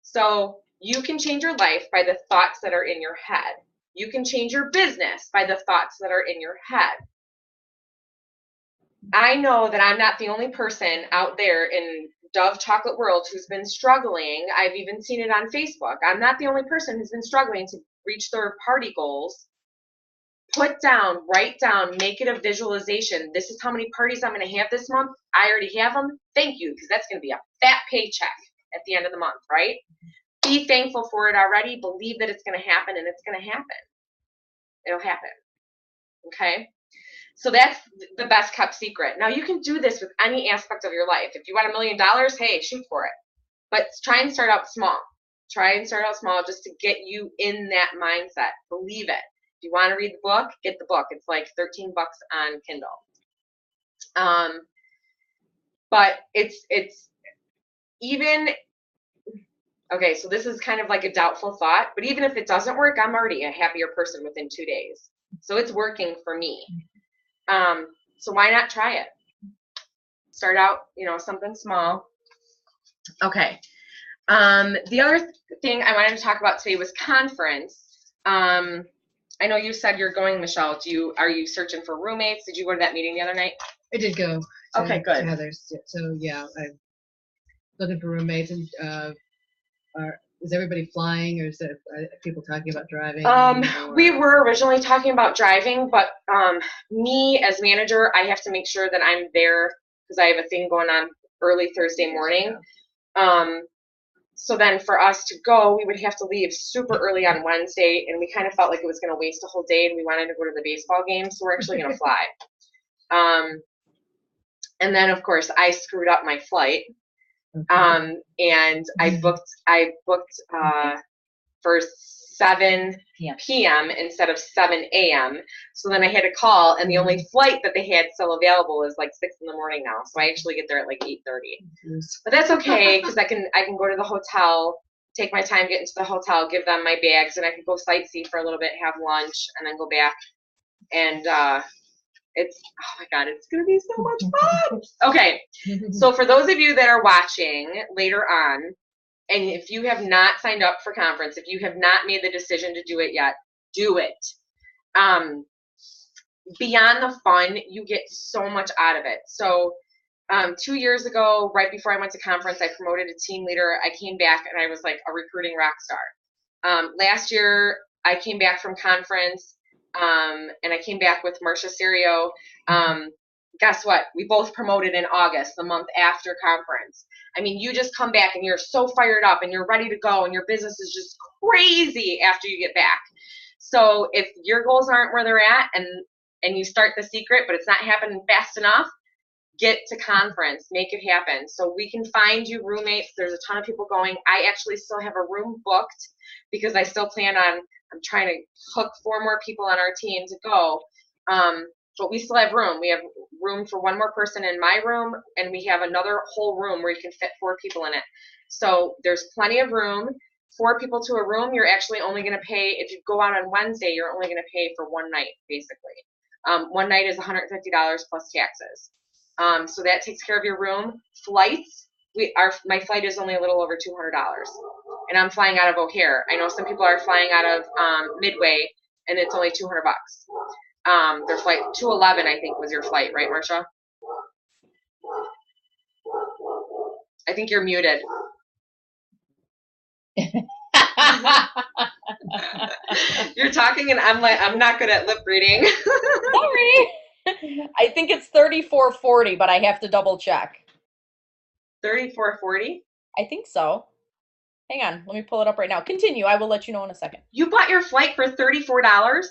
So you can change your life by the thoughts that are in your head. You can change your business by the thoughts that are in your head. I know that I'm not the only person out there in Dove Chocolate World who's been struggling. I've even seen it on Facebook. I'm not the only person who's been struggling to reach their party goals. Write down, make it a visualization. This is how many parties I'm going to have this month. I already have them. Thank you, because that's going to be a fat paycheck at the end of the month, right? Be thankful for it already. Believe that it's going to happen, and it's going to happen. It'll happen. Okay? So that's the best kept secret. Now you can do this with any aspect of your life. If you want $1 million, hey, shoot for it. But try and start out small. Try and start out small just to get you in that mindset. Believe it. If you want to read the book, get the book. It's like $13 on Kindle. But it's even, okay, so this is kind of like a doubtful thought, but even if it doesn't work, I'm already a happier person within 2 days. So it's working for me. So why not try it? Start out, something small. Okay. The other thing I wanted to talk about today was conference. I know you said you're going, Michelle. Are you searching for roommates? Did you go to that meeting the other night? I did go. Okay, good. To Heather's. So yeah, I'm looking for roommates. And is everybody flying, or are people talking about driving? We were originally talking about driving, but me as manager, I have to make sure that I'm there because I have a thing going on early Thursday morning. Yeah. So then for us to go, we would have to leave super early on Wednesday, and we kind of felt like it was going to waste a whole day, and we wanted to go to the baseball game, so we're actually going to fly. And then, of course, I screwed up my flight, and I booked for 7 p.m. instead of 7 a.m. So then I had to call, and the only flight that they had still available is like 6 in the morning now. So I actually get there at like 8:30. But that's okay because I can go to the hotel, take my time, get into the hotel, give them my bags, and I can go sightsee for a little bit, have lunch, and then go back. And it's, oh my God, it's going to be so much fun. Okay, so for those of you that are watching later on, and if you have not signed up for conference, if you have not made the decision to do it yet, do it. Beyond the fun, you get so much out of it. So 2 years ago, right before I went to conference, I promoted a team leader. I came back and I was like a recruiting rock star. Last year, I came back from conference and I came back with Marcia Serio. Guess what? We both promoted in August, the month after conference. I mean, you just come back and you're so fired up and you're ready to go and your business is just crazy after you get back. So if your goals aren't where they're at and you start the secret, but it's not happening fast enough, get to conference, make it happen. So we can find you roommates. There's a ton of people going. I actually still have a room booked because I still plan on, I'm trying to hook 4 more people on our team to go. But we still have room. We have room for 1 more person in my room, and we have another whole room where you can fit 4 people in it. So there's plenty of room. 4 people to a room, you're actually only going to pay, if you go out on Wednesday, you're only going to pay for 1 night, basically. 1 night is $150 plus taxes. So that takes care of your room. Flights, my flight is only a little over $200, and I'm flying out of O'Hare. I know some people are flying out of Midway, and it's only $200. Their flight 211, I think, was your flight, right, Marcia? I think you're muted. You're talking, and I'm like, I'm not good at lip reading. Sorry. I think it's 3440, but I have to double check. 3440? I think so. Hang on, let me pull it up right now. Continue. I will let you know in a second. You bought your flight for $34?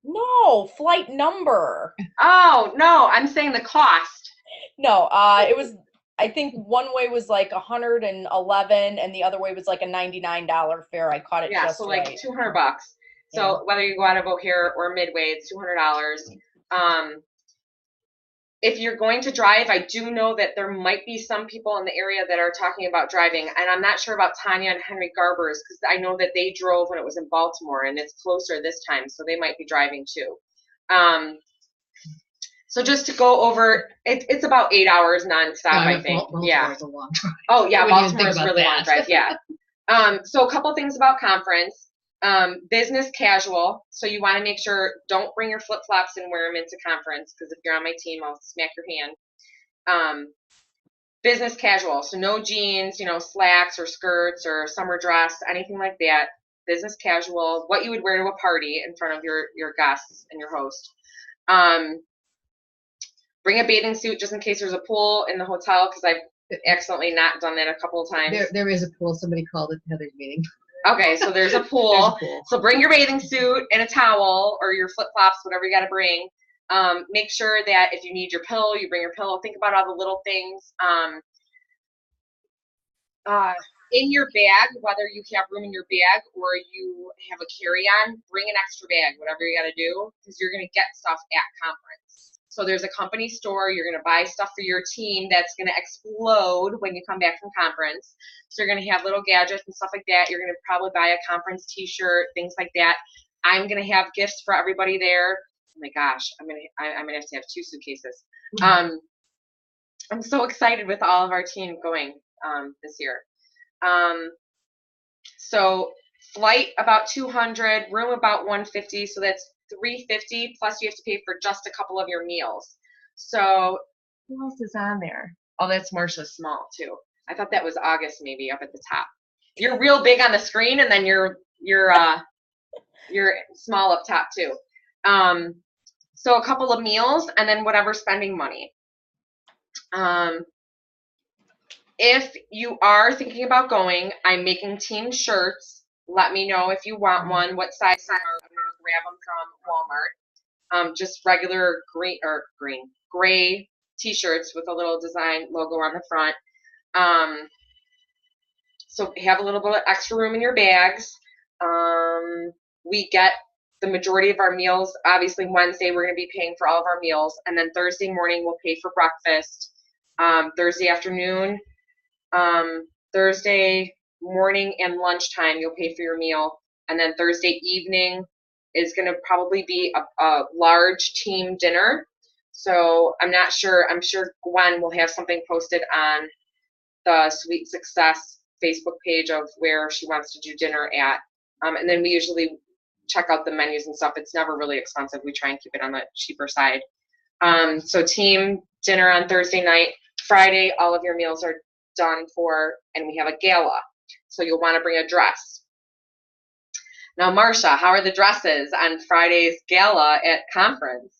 No, flight number. Oh, no, I'm saying the cost. No, it was, I think one way was like 111 and the other way was like a $99 fare. I caught it just so right. like $200. So whether you go out of O'Hare or Midway, it's $200. If you're going to drive, I do know that there might be some people in the area that are talking about driving, and I'm not sure about Tanya and Henry Garber's because I know that they drove when it was in Baltimore, and it's closer this time, so they might be driving too. So just to go over, it's about 8 hours nonstop, I think. Baltimore is a long drive. Oh yeah, Baltimore is a really long drive. Yeah. So a couple things about conference. Business casual, so you want to make sure don't bring your flip-flops and wear them into conference because if you're on my team, I'll smack your hand. Business casual, so no jeans, slacks or skirts or summer dress, anything like that. Business casual, what you would wear to a party in front of your guests and your host. Bring a bathing suit just in case there's a pool in the hotel because I've accidentally not done that a couple of times. There is a pool. Somebody called it Heather's meeting. Okay, so there's a pool. So bring your bathing suit and a towel or your flip-flops, whatever you got to bring. Make sure that if you need your pillow, you bring your pillow. Think about all the little things. In your bag, whether you have room in your bag or you have a carry-on, bring an extra bag, whatever you got to do, because you're going to get stuff at conference. So there's a company store. You're going to buy stuff for your team that's going to explode when you come back from conference. So you're going to have little gadgets and stuff like that. You're going to probably buy a conference T-shirt, things like that. I'm going to have gifts for everybody there. Oh my gosh, I'm gonna have to have 2 suitcases. I'm so excited with all of our team going this year. So flight about 200, room about 150, so that's 350, plus you have to pay for just a couple of your meals. So who else is on there? Oh, that's Marsha Small too. I thought that was August maybe up at the top. You're real big on the screen, and then you're small up top too. So a couple of meals, and then whatever spending money. If you are thinking about going, I'm making team shirts. Let me know if you want one, what size you are. I'm going to grab them from Walmart. Just regular gray t-shirts with a little design logo on the front. So have a little bit of extra room in your bags. We get the majority of our meals. Obviously, Wednesday, we're going to be paying for all of our meals. And then Thursday morning, we'll pay for breakfast. Thursday afternoon, Thursday morning and lunchtime, you'll pay for your meal. And then Thursday evening is going to probably be a large team dinner. So I'm not sure. I'm sure Gwen will have something posted on the Sweet Success Facebook page of where she wants to do dinner at. And then we usually check out the menus and stuff. It's never really expensive. We try and keep it on the cheaper side. So team dinner on Thursday night. Friday, all of your meals are done for, and we have a gala. So you'll want to bring a dress. Now, Marsha, how are the dresses on Friday's gala at conference?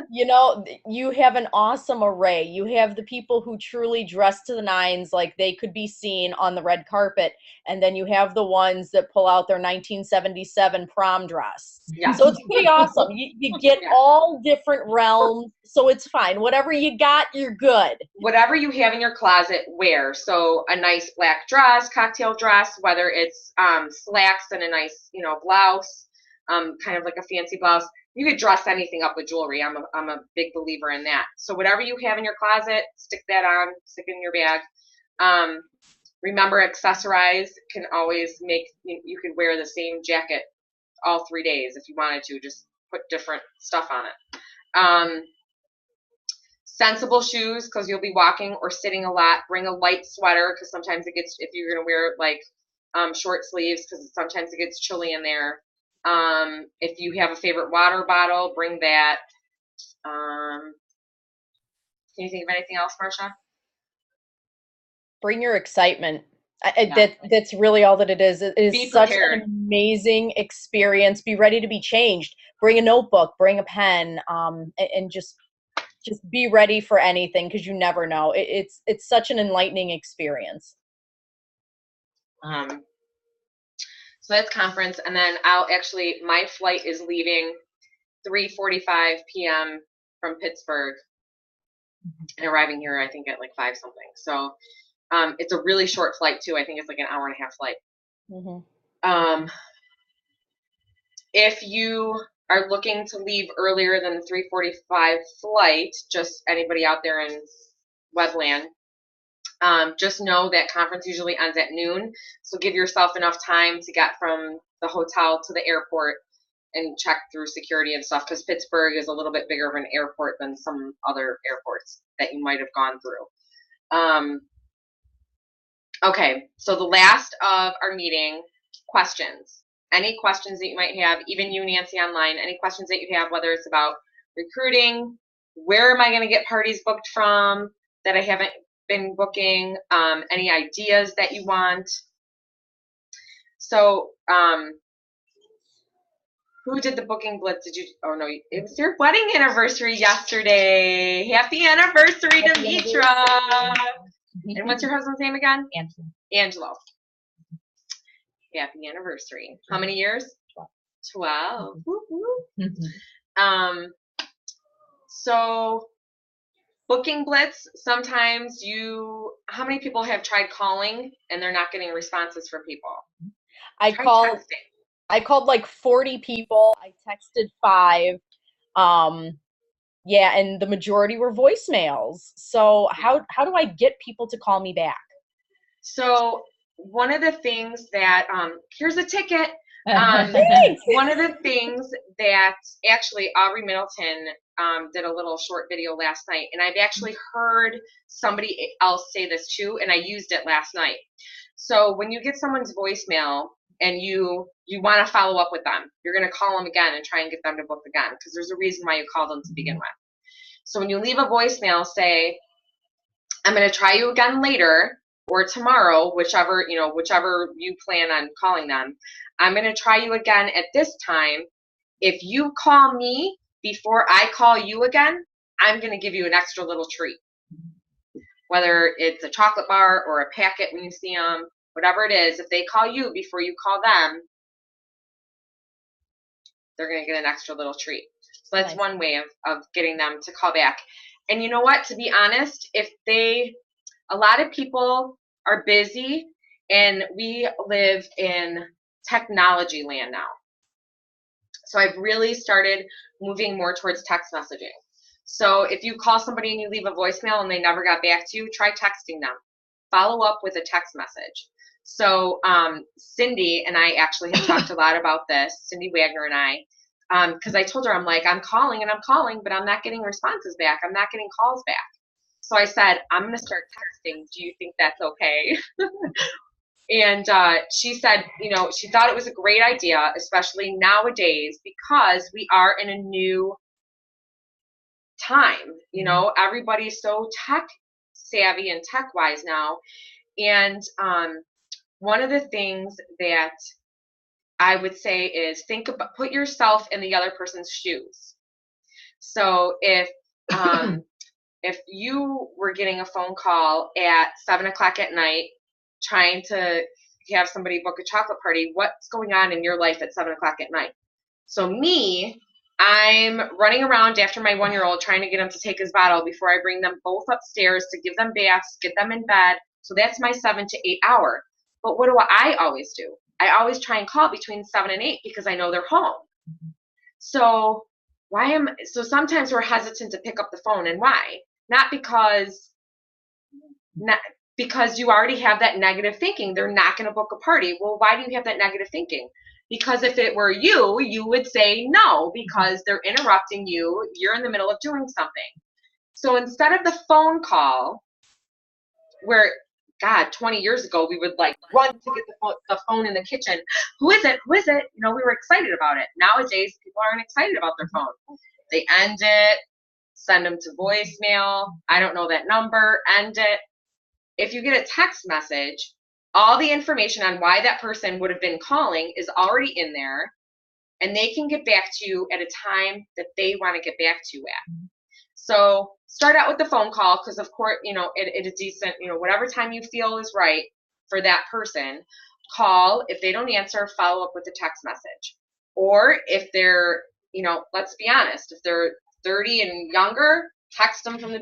You know, you have an awesome array. You have the people who truly dress to the nines, like they could be seen on the red carpet. And then you have the ones that pull out their 1977 prom dress. Yeah. So it's pretty awesome. You get all different realms. So it's fine. Whatever you got, you're good. Whatever you have in your closet, wear. So a nice black dress, cocktail dress, whether it's slacks and a nice, blouse, kind of like a fancy blouse. You could dress anything up with jewelry. I'm a big believer in that. So whatever you have in your closet, stick that on, stick it in your bag. Remember, accessorize can always make, you could wear the same jacket all 3 days if you wanted to, just put different stuff on it. Sensible shoes, because you'll be walking or sitting a lot. Bring a light sweater, because sometimes it gets, if you're going to wear like short sleeves, because sometimes it gets chilly in there. If you have a favorite water bottle, bring that. Can you think of anything else, Marsha? Bring your excitement. That's really all that it is. It is such an amazing experience. Be ready to be changed. Bring a notebook, bring a pen, and just be ready for anything, because you never know. It's such an enlightening experience. So that's conference, and then my flight is leaving 3:45 p.m. from Pittsburgh and arriving here, I think, at like 5 something. So it's a really short flight too. I think it's like an hour and a half flight. Mm-hmm. If you are looking to leave earlier than the 3:45 flight, just anybody out there in Webland, just know that conference usually ends at noon. So give yourself enough time to get from the hotel to the airport and check through security and stuff, because Pittsburgh is a little bit bigger of an airport than some other airports that you might have gone through. Okay, so the last of our meeting, questions. Any questions that you might have, even you, Nancy, online, any questions that you have, whether it's about recruiting, where am I going to get parties booked from that I haven't been booking, any ideas that you want. So who did the booking blitz? Oh no, it was your wedding anniversary yesterday. Happy anniversary to Mitra. And what's your husband's name again? Angelo. Happy anniversary. How many years? 12. 12. So booking blitz, sometimes how many people have tried calling and they're not getting responses from people? I Try called texting. I called like 40 people. I texted 5. Yeah, and the majority were voicemails. So how do I get people to call me back? So one of the things that here's a ticket. Thanks. One of the things that actually Aubrey Middleton did a little short video last night, and I've actually heard somebody else say this too, and I used it last night. So when you get someone's voicemail and you want to follow up with them, you're going to call them again and try and get them to book again because there's a reason why you called them to begin with. So when you leave a voicemail, say, I'm going to try you again later or tomorrow, whichever you plan on calling them. I'm going to try you again at this time. If you call me before I call you again, I'm going to give you an extra little treat. Whether it's a chocolate bar or a packet when you see them, whatever it is, if they call you before you call them, they're going to get an extra little treat. So that's Nice. one way of getting them to call back. And you know what? To be honest, a lot of people are busy, and we live in technology land now. So I've really started moving more towards text messaging. So if you call somebody and you leave a voicemail and they never got back to you, try texting them. Follow up with a text message. So Cindy and I actually have talked a lot about this, Cindy Wagner and I, because I told her, I'm like, I'm calling, but I'm not getting responses back. I'm not getting calls back. So I said, I'm going to start texting. Do you think that's okay? And she said, she thought it was a great idea, especially nowadays, because we are in a new time. Everybody's so tech savvy and tech wise now. And one of the things that I would say is put yourself in the other person's shoes. So if you were getting a phone call at 7:00 at night trying to have somebody book a chocolate party, what's going on in your life at 7:00 at night? So I'm running around after my 1-year-old trying to get him to take his bottle before I bring them both upstairs to give them baths, get them in bed. So that's my 7 to 8 hour. But what do I always do? I always try and call between 7 and 8 because I know they're home. So sometimes we're hesitant to pick up the phone, and why? Not because you already have that negative thinking. They're not going to book a party. Well, why do you have that negative thinking? Because if it were you would say no because they're interrupting you. You're in the middle of doing something. So instead of the phone call, where, God, 20 years ago, we would like run to get the phone in the kitchen. Who is it? Who is it? We were excited about it. Nowadays, people aren't excited about their phone. They end it, send them to voicemail. I don't know that number, end it. If you get a text message, all the information on why that person would have been calling is already in there, and they can get back to you at a time that they want to get back to you at. So start out with the phone call because, of course, it is decent, whatever time you feel is right for that person. Call. If they don't answer, follow up with a text message. Or if they're, let's be honest, if they're 30 and younger, text them from the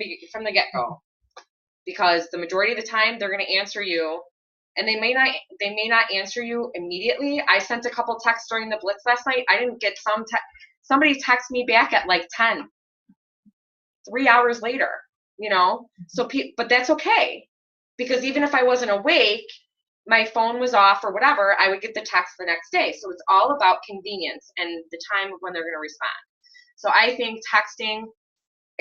get-go. Because the majority of the time they're going to answer you, and they may not answer you immediately. I sent a couple texts during the blitz last night. I didn't get somebody text me back at like 10, 3 hours later, but that's okay, because even if I wasn't awake, my phone was off or whatever, I would get the text the next day. So it's all about convenience and the time of when they're going to respond. So I think texting,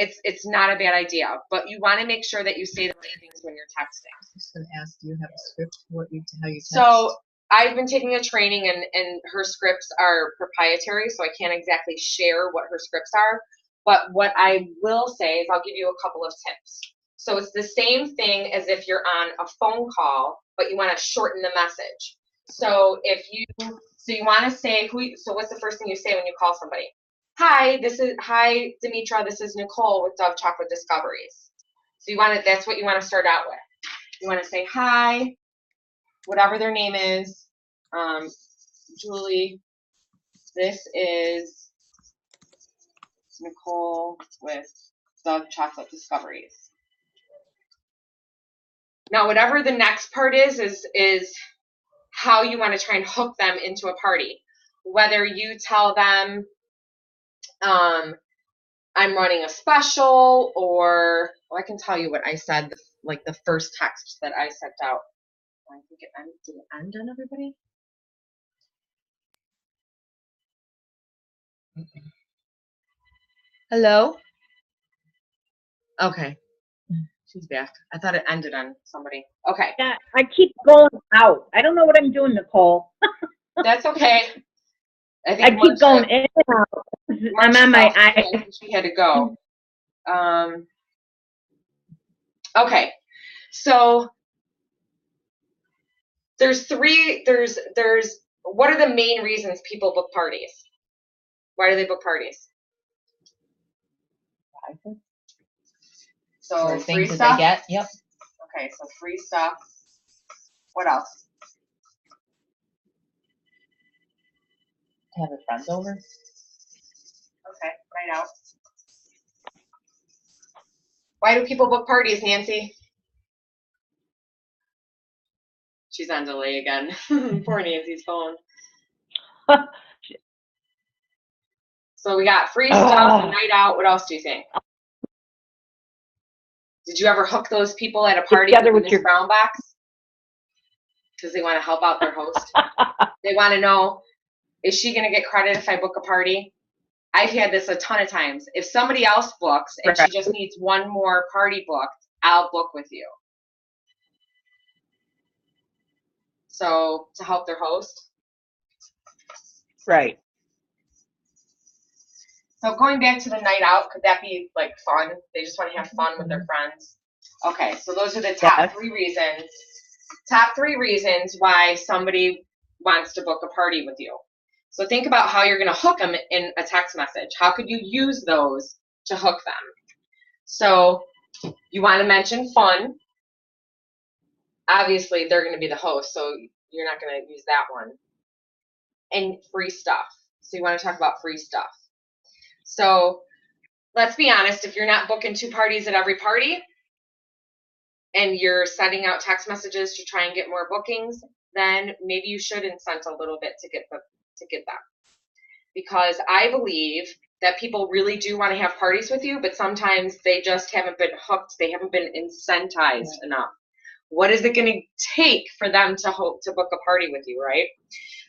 it's not a bad idea, but you want to make sure that you say the right things when you're texting. I was just going to ask, do you have a script for how you text? So I've been taking a training, and her scripts are proprietary, so I can't exactly share what her scripts are. But what I will say is I'll give you a couple of tips. So it's the same thing as if you're on a phone call, but you want to shorten the message. So you want to say so what's the first thing you say when you call somebody? Hi, Demetra, this is Nicole with Dove Chocolate Discoveries. So that's what you want to start out with. You want to say, hi, whatever their name is, Julie, this is Nicole with Dove Chocolate Discoveries. Now, whatever the next part is how you want to try and hook them into a party. Whether you tell them, I'm running a special, or I can tell you what I said, like the first text that I sent out. I think did it end on everybody? Hello? Okay. She's back. I thought it ended on somebody. Okay. Yeah, I keep going out. I don't know what I'm doing, Nicole. That's okay. I keep going in and out. I'm on my She had to go. Okay. So there's what are the main reasons people book parties? Why do they book parties? So free things that stuff? they get. Yep. Okay, so free stuff. What else? To have their friends over. Okay, right out. Why do people book parties, Nancy? She's on delay again. Poor Nancy's phone. So we got free stuff, a night out. What else do you think? Did you ever hook those people at a party with Miss Brown box? Because they want to help out their host. They want to know, is she going to get credit if I book a party? I've had this a ton of times. If somebody else books and she just needs one more party booked, I'll book with you. So to help their host. Right. So going back to the night out, could that be like fun? They just want to have fun with their friends. Okay, so those are the top 3 reasons. Top 3 reasons why somebody wants to book a party with you. So think about how you're going to hook them in a text message. How could you use those to hook them? So you want to mention fun. Obviously, they're going to be the host, so you're not going to use that one. And free stuff. So you want to talk about free stuff. So let's be honest, if you're not booking 2 parties at every party and you're sending out text messages to try and get more bookings, then maybe you should incent a little bit to get them. Because I believe that people really do want to have parties with you, but sometimes they just haven't been hooked. They haven't been incentivized enough. What is it going to take for them to book a party with you, right?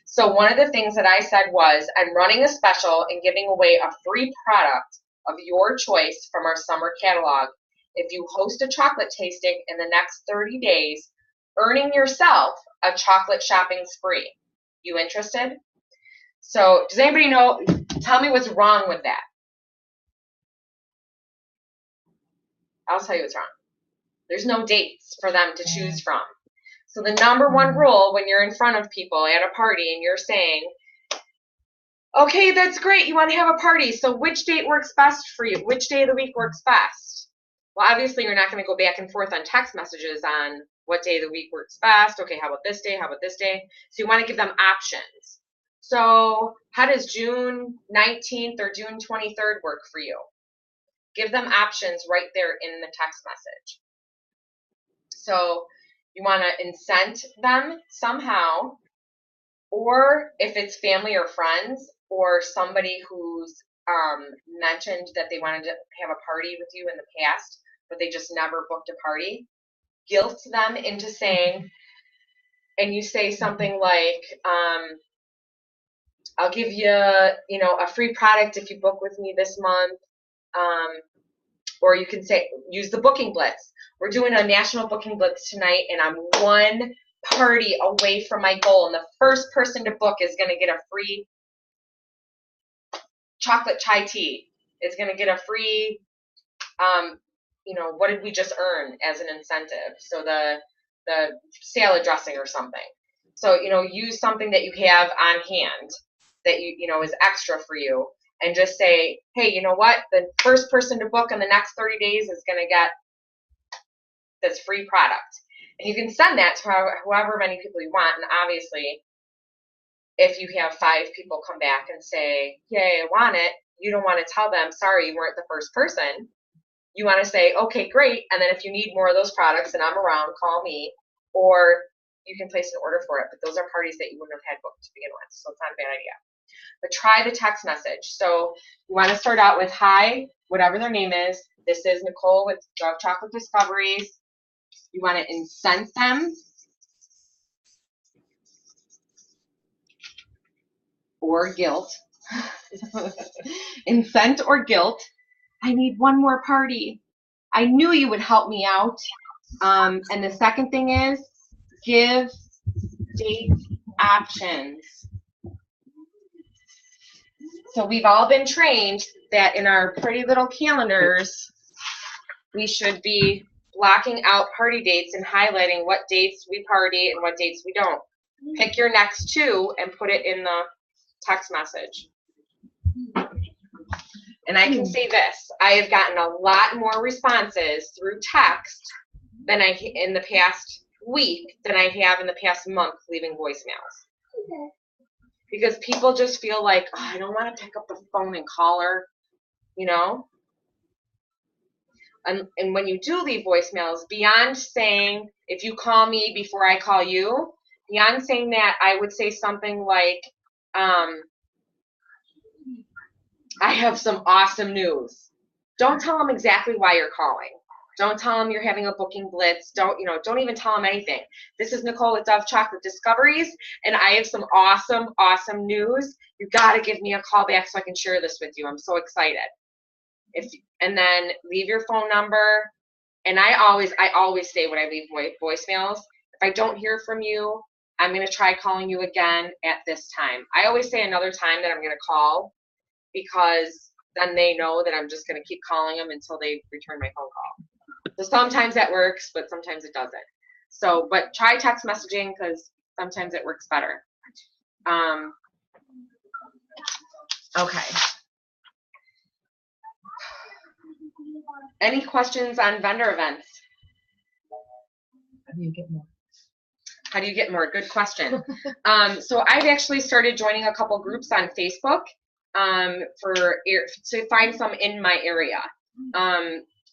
So one of the things that I said was, I'm running a special and giving away a free product of your choice from our summer catalog. If you host a chocolate tasting in the next 30 days, earning yourself a chocolate shopping spree. You interested? So does anybody know, tell me what's wrong with that. I'll tell you what's wrong. There's no dates for them to choose from. So the number 1 rule when you're in front of people at a party and you're saying, okay, that's great, you want to have a party, so which date works best for you? Which day of the week works best? Well, obviously you're not going to go back and forth on text messages on what day of the week works best. Okay, how about this day? How about this day? So you want to give them options. So how does June 19th or June 23rd work for you? Give them options right there in the text message. So you want to incent them somehow, or if it's family or friends or somebody who's mentioned that they wanted to have a party with you in the past, but they just never booked a party, guilt them into saying, and you say something like, I'll give you, a free product if you book with me this month. Or you can say, use the booking blitz. We're doing a national booking blitz tonight, and I'm 1 party away from my goal. And the first person to book is going to get a free chocolate chai tea. Is going to get a free, what did we just earn as an incentive? So the salad dressing or something. So, use something that you have on hand that is extra for you, and just say, hey, you know what? The first person to book in the next 30 days is going to get this free product. And you can send that to however many people you want. And obviously, if you have 5 people come back and say, yay, I want it, you don't want to tell them, sorry, you weren't the first person. You want to say, okay, great. And then if you need more of those products and I'm around, call me, or you can place an order for it. But those are parties that you wouldn't have had booked to begin with. So it's not a bad idea. But try the text message. So you want to start out with, hi, whatever their name is. This is Nicole with Dove Chocolate Discoveries. You want to incent them or guilt. Incent or guilt. I need one more party. I knew you would help me out. And the second thing is give date options. So we've all been trained that in our pretty little calendars, we should be blocking out party dates and highlighting what dates we party and what dates we don't. Pick your next two and put it in the text message. And I can say this, I have gotten a lot more responses through text than in the past week than I have in the past month leaving voicemails. Because people just feel like, oh, I don't want to pick up the phone and call her, you know? And when you do leave voicemails, beyond saying, if you call me before I call you, beyond saying that, I would say something like, I have some awesome news. Don't tell them exactly why you're calling. Don't tell them you're having a booking blitz. Don't even tell them anything. This is Nicole with Dove Chocolate Discoveries, and I have some awesome, awesome news. You got to give me a call back so I can share this with you. I'm so excited. And then leave your phone number. And I always say when I leave voicemails, if I don't hear from you, I'm going to try calling you again at this time. I always say another time that I'm going to call, because then they know that I'm just going to keep calling them until they return my phone call. So sometimes that works, but sometimes it doesn't. So, but try text messaging because sometimes it works better. Okay. Any questions on vendor events? How do you get more? How do you get more? Good question. So I've actually started joining a couple groups on Facebook to find some in my area.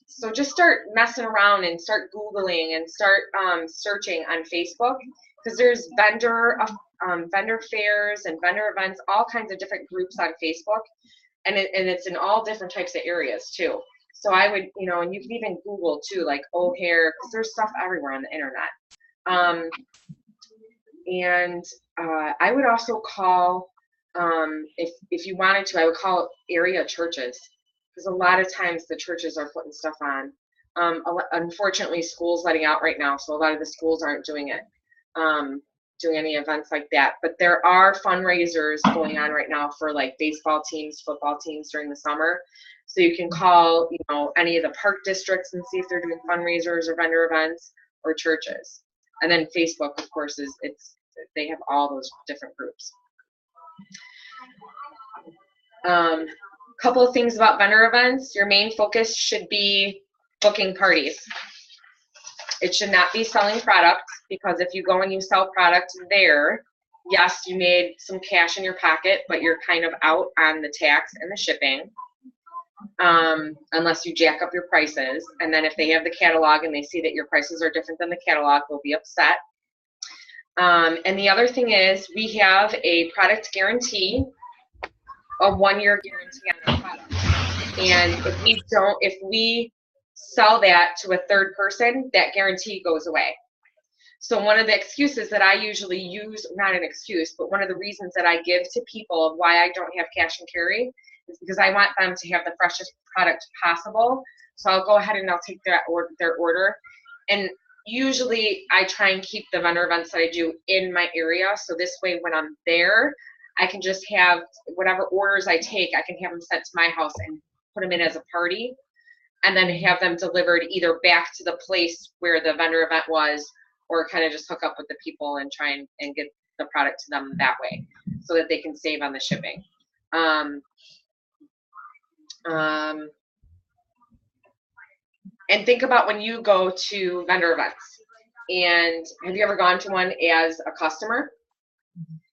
So just start messing around and start Googling and start searching on Facebook, because there's vendor fairs and vendor events, all kinds of different groups on Facebook, and it's in all different types of areas too. So I would, and you can even Google too, like O'Hare, because there's stuff everywhere on the internet. And I would also call, if you wanted to, I would call area churches, because a lot of times the churches are putting stuff on. Unfortunately, school's letting out right now, so a lot of the schools aren't doing it, doing any events like that. But there are fundraisers going on right now for like baseball teams, football teams during the summer. So you can call, any of the park districts and see if they're doing fundraisers or vendor events, or churches. And then Facebook, of course, they have all those different groups. Couple of things about vendor events. Your main focus should be booking parties. It should not be selling products, because if you go and you sell product there, yes, you made some cash in your pocket, but you're kind of out on the tax and the shipping, unless you jack up your prices. And then if they have the catalog and they see that your prices are different than the catalog, they'll be upset. And the other thing is, we have a product guarantee, a 1-year guarantee on our product. And if we sell that to a third person, that guarantee goes away. So one of the excuses that I usually use, not an excuse, but one of the reasons that I give to people of why I don't have cash and carry, is because I want them to have the freshest product possible. So I'll go ahead and I'll take their order. And usually I try and keep the vendor events that I do in my area. So this way, when I'm there, I can just have whatever orders I take, I can have them sent to my house and put them in as a party, and then have them delivered either back to the place where the vendor event was, or kind of just hook up with the people and try and get the product to them that way, so that they can save on the shipping. And think about when you go to vendor events. And have you ever gone to one as a customer?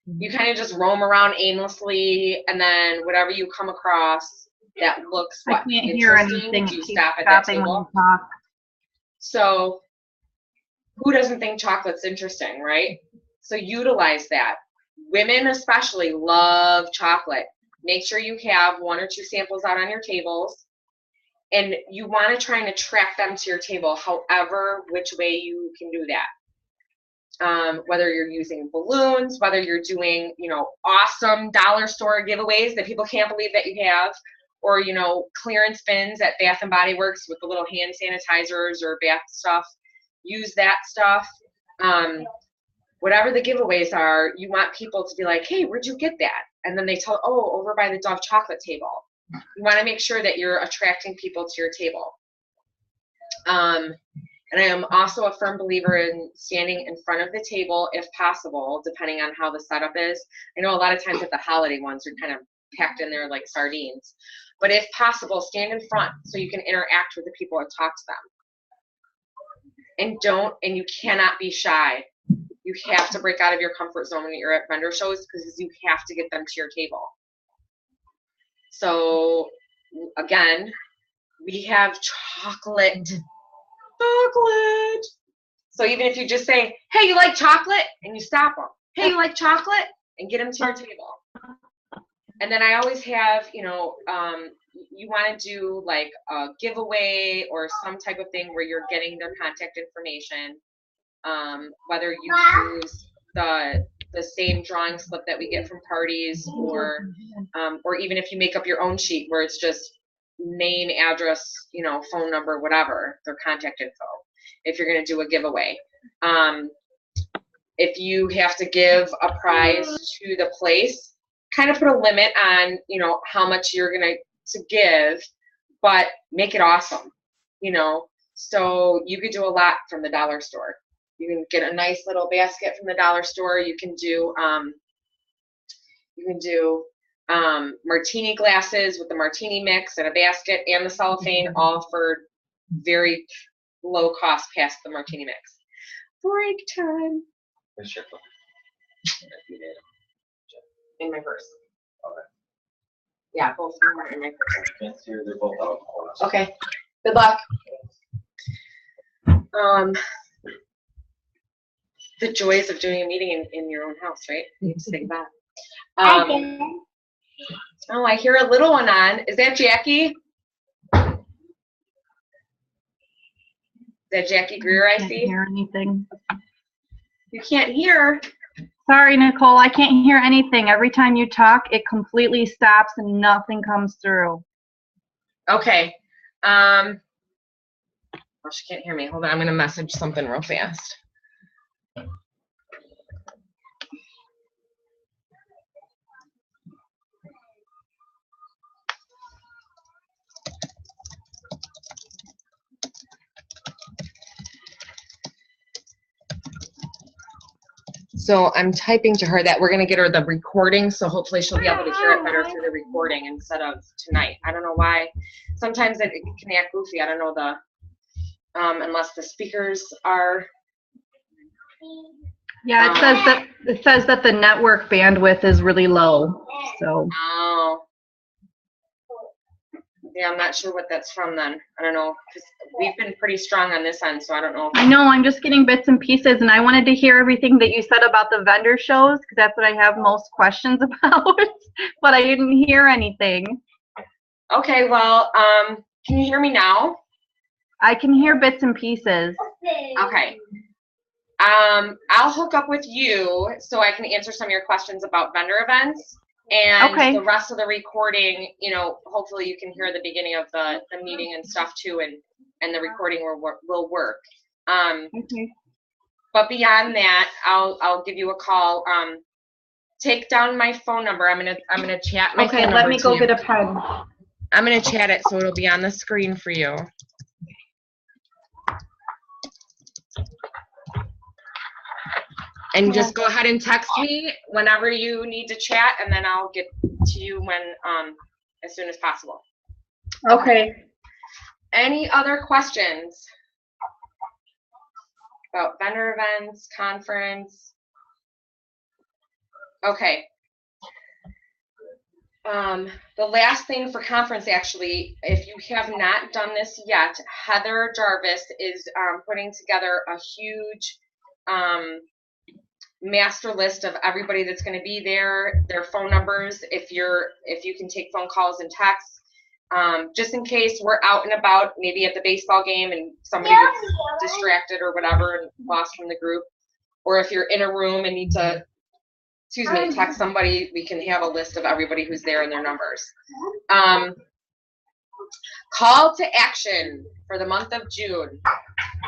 You kind of just roam around aimlessly, and then whatever you come across that looks I what can't hear interesting, anything. do you It keeps stop at that stopping when table? you talk. So who doesn't think chocolate's interesting, right? So utilize that. Women especially love chocolate. Make sure you have 1 or 2 samples out on your tables, and you want to try and attract them to your table however which way you can do that. Whether you're using balloons, whether you're doing, awesome dollar store giveaways that people can't believe that you have, or, clearance bins at Bath and Body Works with the little hand sanitizers or bath stuff. Use that stuff. Whatever the giveaways are, you want people to be like, hey, where'd you get that? And then they tell, oh, over by the Dove chocolate table. You want to make sure that you're attracting people to your table. And I am also a firm believer in standing in front of the table if possible, depending on how the setup is. I know a lot of times at the holiday ones are kind of packed in there like sardines. But if possible, stand in front so you can interact with the people and talk to them. And you cannot be shy. You have to break out of your comfort zone when you're at vendor shows because you have to get them to your table. So again, we have chocolate. So even if you just say, hey, you like chocolate? And you stop them. Hey, you like chocolate? And get them to your table. And then I always have, you want to do like a giveaway or some type of thing where you're getting their contact information. Whether you use the same drawing slip that we get from parties, or even if you make up your own sheet where it's just name, address, phone number, whatever, their contact info, if you're going to do a giveaway. If you have to give a prize to the place, kind of put a limit on, how much you're going to give, but make it awesome, so you could do a lot from the dollar store. You can get a nice little basket from the dollar store. You can do martini glasses with the martini mix and a basket and the cellophane, all for very low cost past the martini mix. Break time. Where's your phone? In my purse. Okay. Yeah, both of them are in my purse. Can't see her, they're both out. Okay. Good luck. The joys of doing a meeting in your own house, right? You just think that. Oh, I hear a little one on. Is that Jackie? Is that Jackie Greer I see? I can't hear anything. You can't hear? Sorry, Nicole, I can't hear anything. Every time you talk, it completely stops and nothing comes through. Okay. Well, she can't hear me. Hold on, I'm going to message something real fast. So I'm typing to her that we're going to get her the recording, so hopefully she'll be able to hear it better through the recording instead of tonight. I don't know why. Sometimes it can act goofy. I don't know unless the speakers are. Yeah, it says that the network bandwidth is really low. So. Oh. Yeah, I'm not sure what that's from then. I don't know, because we've been pretty strong on this end, so I don't know. I know, I'm just getting bits and pieces, and I wanted to hear everything that you said about the vendor shows, because that's what I have most questions about, but I didn't hear anything. Okay, well, can you hear me now? I can hear bits and pieces. Okay. I'll hook up with you so I can answer some of your questions about vendor events. And the rest of the recording, hopefully you can hear the beginning of the meeting and stuff too, and the recording will work. But beyond that, I'll give you a call. Take down my phone number. I'm gonna chat my phone number. Okay, let me go get a pen. I'm gonna chat it so it'll be on the screen for you. And just go ahead and text me whenever you need to chat, and then I'll get to you as soon as possible. Okay. Any other questions about vendor events, conference? Okay. The last thing for conference, actually, if you have not done this yet, Heather Jarvis is putting together a huge master list of everybody that's going to be there, their phone numbers, if you can take phone calls and texts, just in case we're out and about, maybe at the baseball game and somebody gets distracted or whatever and lost from the group, or if you're in a room and need to text somebody, we can have a list of everybody who's there and their numbers. Call to action for the month of June.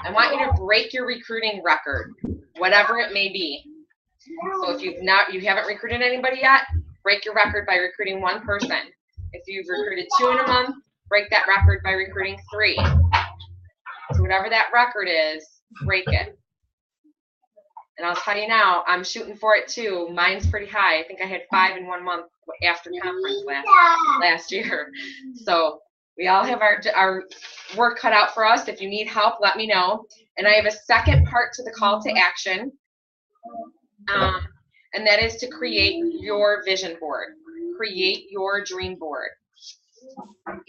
I want you to break your recruiting record, whatever it may be. So if you haven't recruited anybody yet, break your record by recruiting one person. If you've recruited 2 in a month, break that record by recruiting 3. So whatever that record is, break it. And I'll tell you now, I'm shooting for it too. Mine's pretty high. I think I had 5 in 1 month after conference last year. So we all have our work cut out for us. If you need help, let me know. And I have a second part to the call to action, and that is to create your vision board, create your dream board,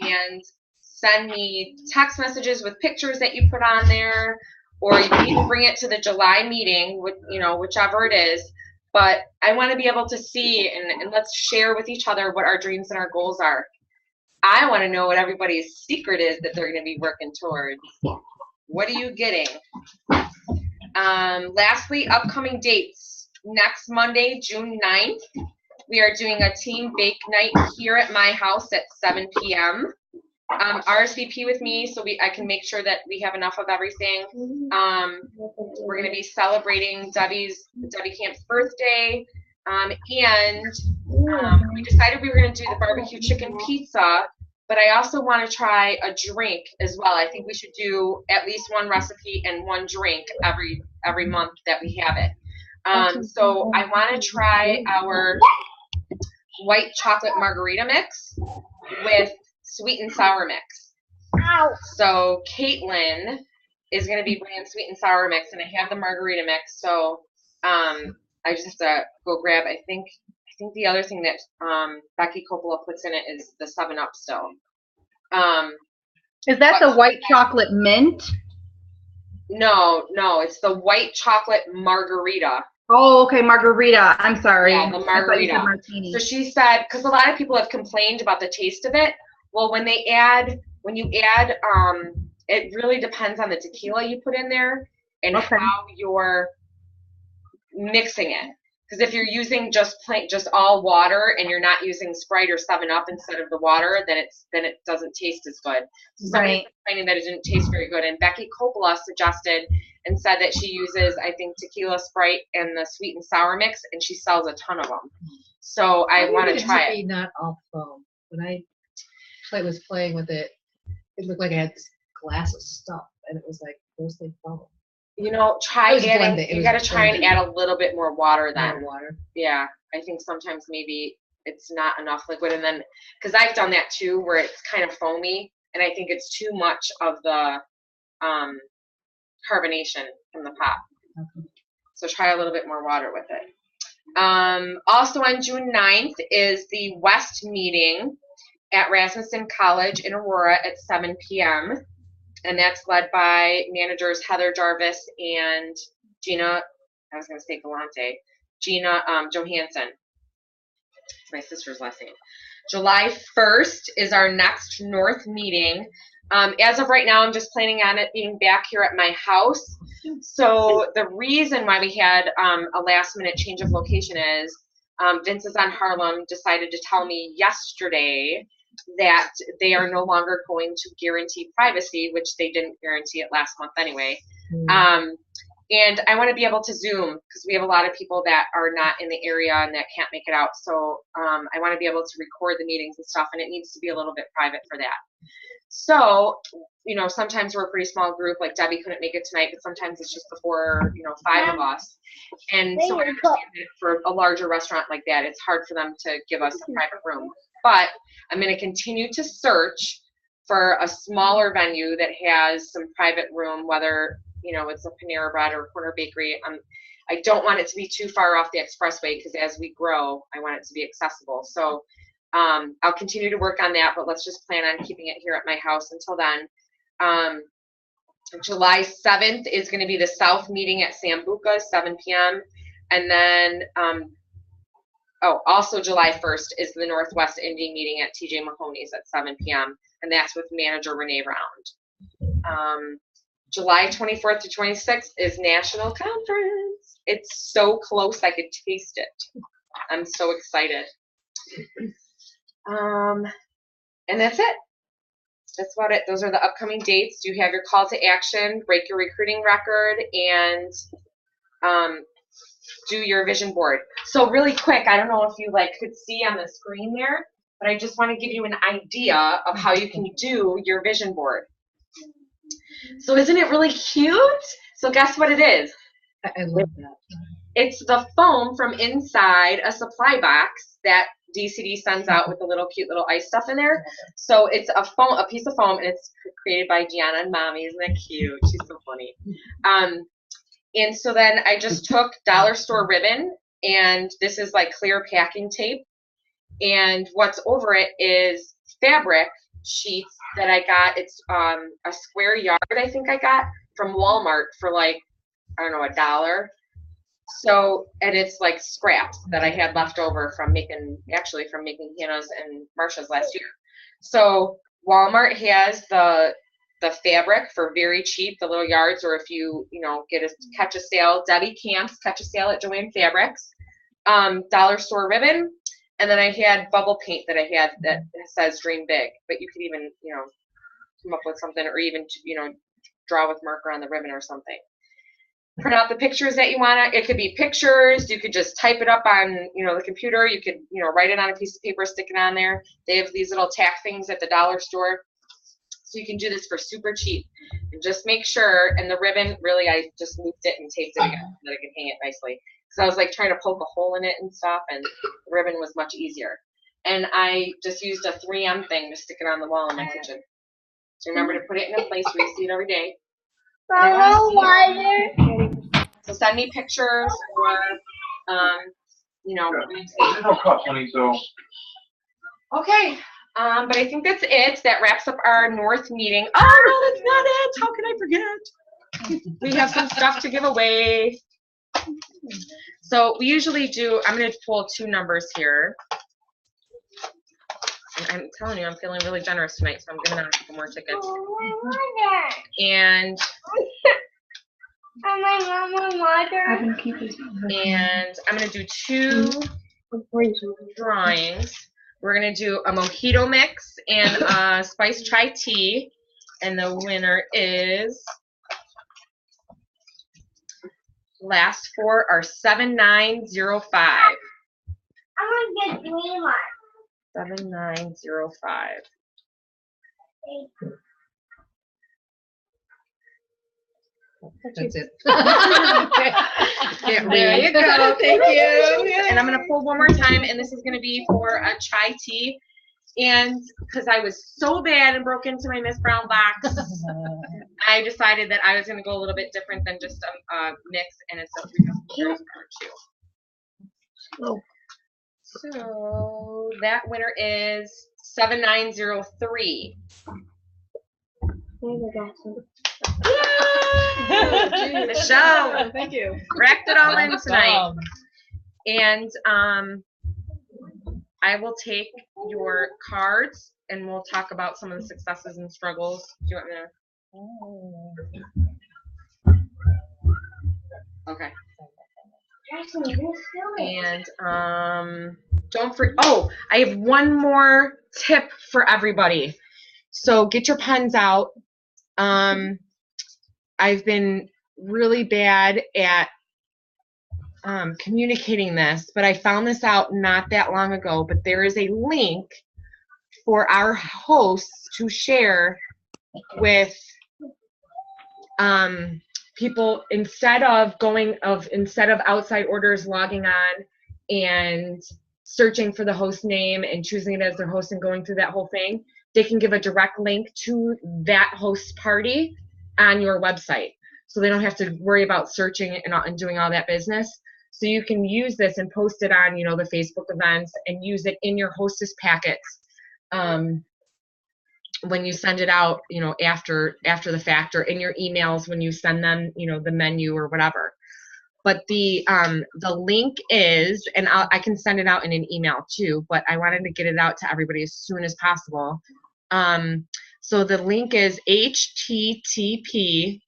and send me text messages with pictures that you put on there. Or you can even bring it to the July meeting, with, whichever it is. But I want to be able to see, and let's share with each other what our dreams and our goals are. I want to know what everybody's secret is that they're going to be working towards. What are you getting? Lastly, upcoming dates. Next Monday, June 9th, we are doing a team bake night here at my house at 7 p.m. RSVP with me so I can make sure that we have enough of everything. We're going to be celebrating Debbie Camp's birthday, and we decided we were going to do the barbecue chicken pizza, but I also want to try a drink as well. I think we should do at least one recipe and one drink every month that we have it. So I want to try our white chocolate margarita mix with sweet and sour mix. So Caitlin is going to be bringing sweet and sour mix, and I have the margarita mix. So I just have to go grab. I think the other thing that Becky Coppola puts in it is the 7-Up still. Is that the white chocolate mint? No, it's the white chocolate margarita. Oh, okay, margarita. I'm sorry. Yeah, the margarita. Martini. So she said, because a lot of people have complained about the taste of it. Well, when you add, it really depends on the tequila you put in there and how you're mixing it. Because if you're using just all water and you're not using Sprite or 7-Up instead of the water, then it doesn't taste as good. So somebody's complaining that it didn't taste very good, and Becky Coppola suggested and said that she uses, I think, tequila, Sprite, and the sweet and sour mix, and she sells a ton of them. So I want to try it. Not all foam. When I was playing with it, it looked like I had this glass of stuff, and it was like mostly foam. Try adding. You got to try and add a little bit more water then. More water. Yeah, I think sometimes maybe it's not enough liquid, and then because I've done that too, where it's kind of foamy, and I think it's too much of the carbonation from the pop. Okay. So try a little bit more water with it. Also on June 9th is the West meeting at Rasmussen College in Aurora at 7 p.m. And that's led by managers Heather Jarvis and Gina, I was going to say Galante, Gina Johansson. It's my sister's last name. July 1st is our next North meeting. As of right now, I'm just planning on it being back here at my house. So the reason why we had a last-minute change of location is Vince is on Harlem decided to tell me yesterday that they are no longer going to guarantee privacy, which they didn't guarantee it last month anyway. And I want to be able to Zoom because we have a lot of people that are not in the area and that can't make it out. So I want to be able to record the meetings and stuff, and it needs to be a little bit private for that. So, sometimes we're a pretty small group, like Debbie couldn't make it tonight, but sometimes it's just the 4, 5 of us. And so I understand that for a larger restaurant like that, it's hard for them to give us a private room. But I'm going to continue to search for a smaller venue that has some private room, whether, you know, it's a Panera Bread or a corner bakery. I don't want it to be too far off the expressway because as we grow, I want it to be accessible. So I'll continue to work on that, but let's just plan on keeping it here at my house until then. July 7th is going to be the South meeting at Sambuca, 7 p.m. And then, also July 1st is the Northwest Indy meeting at TJ Mahoney's at 7 p.m. And that's with manager Renee Round. July 24th to 26th is National Conference. It's so close, I could taste it. I'm so excited. And that's it. That's about it. Those are the upcoming dates. You have your call to action, break your recruiting record, and do your vision board. So really quick, I don't know if you could see on the screen there, but I just want to give you an idea of how you can do your vision board. So isn't it really cute? So guess what it is? I love that. It's the foam from inside a supply box that DCD sends out with the little cute little ice stuff in there. So it's a piece of foam, and it's created by Gianna and Mommy. Isn't that cute? She's so funny. And so then I just took dollar store ribbon, and this is like clear packing tape. And what's over it is fabric sheets that I got. It's a square yard, I think I got from Walmart for like, I don't know, $1. So, and it's like scraps that I had left over from making Hannah's and Marsha's last year. So Walmart has the fabric for very cheap, the little yards, or if you catch a sale, Debbie Camps catch a sale at Joann Fabrics, dollar store ribbon, and then I had bubble paint that I had that says Dream Big, but you could even come up with something, or even draw with marker on the ribbon or something. Print out the pictures that you want. It could be pictures. You could just type it up on, the computer. You could, write it on a piece of paper, stick it on there. They have these little tack things at the dollar store. So you can do this for super cheap. And just make sure, and the ribbon, really, I just looped it and taped it again so that I could hang it nicely. Because I was like trying to poke a hole in it and stuff, and the ribbon was much easier. And I just used a 3M thing to stick it on the wall in my kitchen. So remember to put it in a place where you see it every day. So send me pictures or, There's no cups, honey, so. Okay, but I think that's it. That wraps up our North meeting. Oh, no, that's not it. How can I forget? We have some stuff to give away. So we usually do, I'm going to pull 2 numbers here. And I'm telling you, I'm feeling really generous tonight, so I'm giving out a couple more tickets. And I'm going to do 2 drawings. We're going to do a mojito mix and a spiced chai tea. And the winner is, last 4 are 7905. I want to get green one. 7905. That's it. There you go. Thank you. And I'm going to pull one more time, and this is going to be for a chai tea. And because I was so bad and broke into my Miss Brown box, I decided that I was going to go a little bit different than just a mix, and it's a 3 cups too. So that winner is 7903. Yay! Michelle, Thank you. racked it all in tonight. And I will take your cards and we'll talk about some of the successes and struggles. Do you want me to? Okay. And I have one more tip for everybody. So get your pens out. I've been really bad at communicating this, but I found this out not that long ago. But there is a link for our hosts to share with people instead of outside orders logging on and searching for the host name and choosing it as their host and going through that whole thing. They can give a direct link to that host party on your website. so they don't have to worry about searching and doing all that business. So you can use this and post it on, the Facebook events, and use it in your hostess packets when you send it out, after the fact, or in your emails when you send them, the menu or whatever. But the link is, and I can send it out in an email too, but I wanted to get it out to everybody as soon as possible. So the link is http://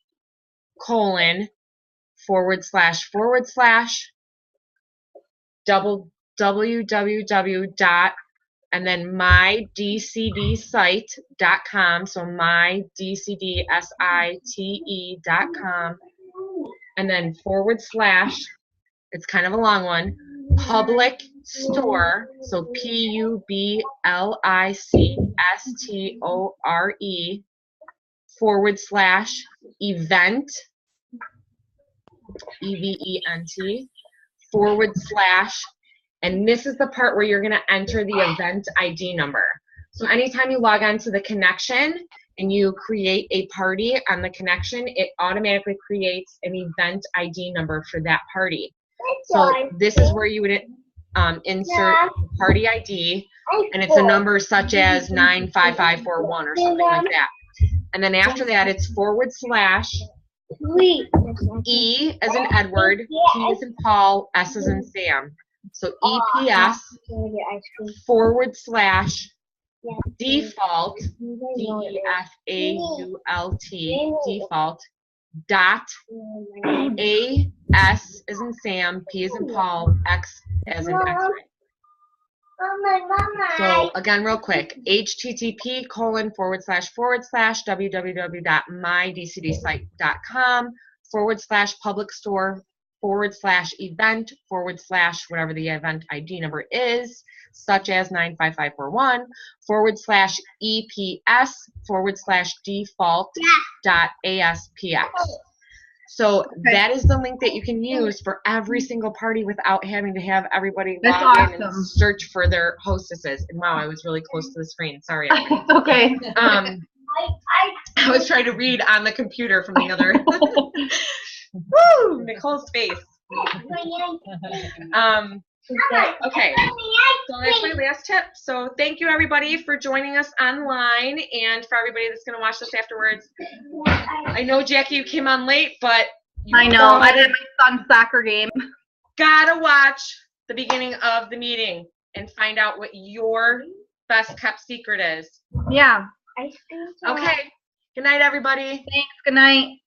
and then mydcdsite.com, so mydcdsite.com, and then / it's kind of a long one, public store, so PUBLICSTORE /event, EVENT / and this is the part where you're going to enter the event ID number. So anytime you log on to the connection and you create a party on the connection, it automatically creates an event ID number for that party. So this is where you would insert party ID, and it's a number such as 95541 or something like that. And then after that, it's / E as in Edward, P as in Paul, S as in Sam. So EPS / default, DEFAULT, default, dot A S as in Sam, P as in Paul, X as in X-ray. So again, real quick, http:// www.mydcdsite.com / public store / event / whatever the event ID number is, such as 95541 / EPS / default .ASPX. So that is the link that you can use for every single party without having to have everybody log in and search for their hostesses. And wow, I was really close to the screen. Sorry. Okay. I was trying to read on the computer from the other. Woo! Nicole's face. Okay, so that's my last tip. So thank you everybody for joining us online, and for everybody that's going to watch this afterwards. I know, Jackie, you came on late, but I know. I had my son's soccer game. Gotta watch the beginning of the meeting and find out what your best kept secret is. Yeah. Okay. Good night, everybody. Thanks. Good night.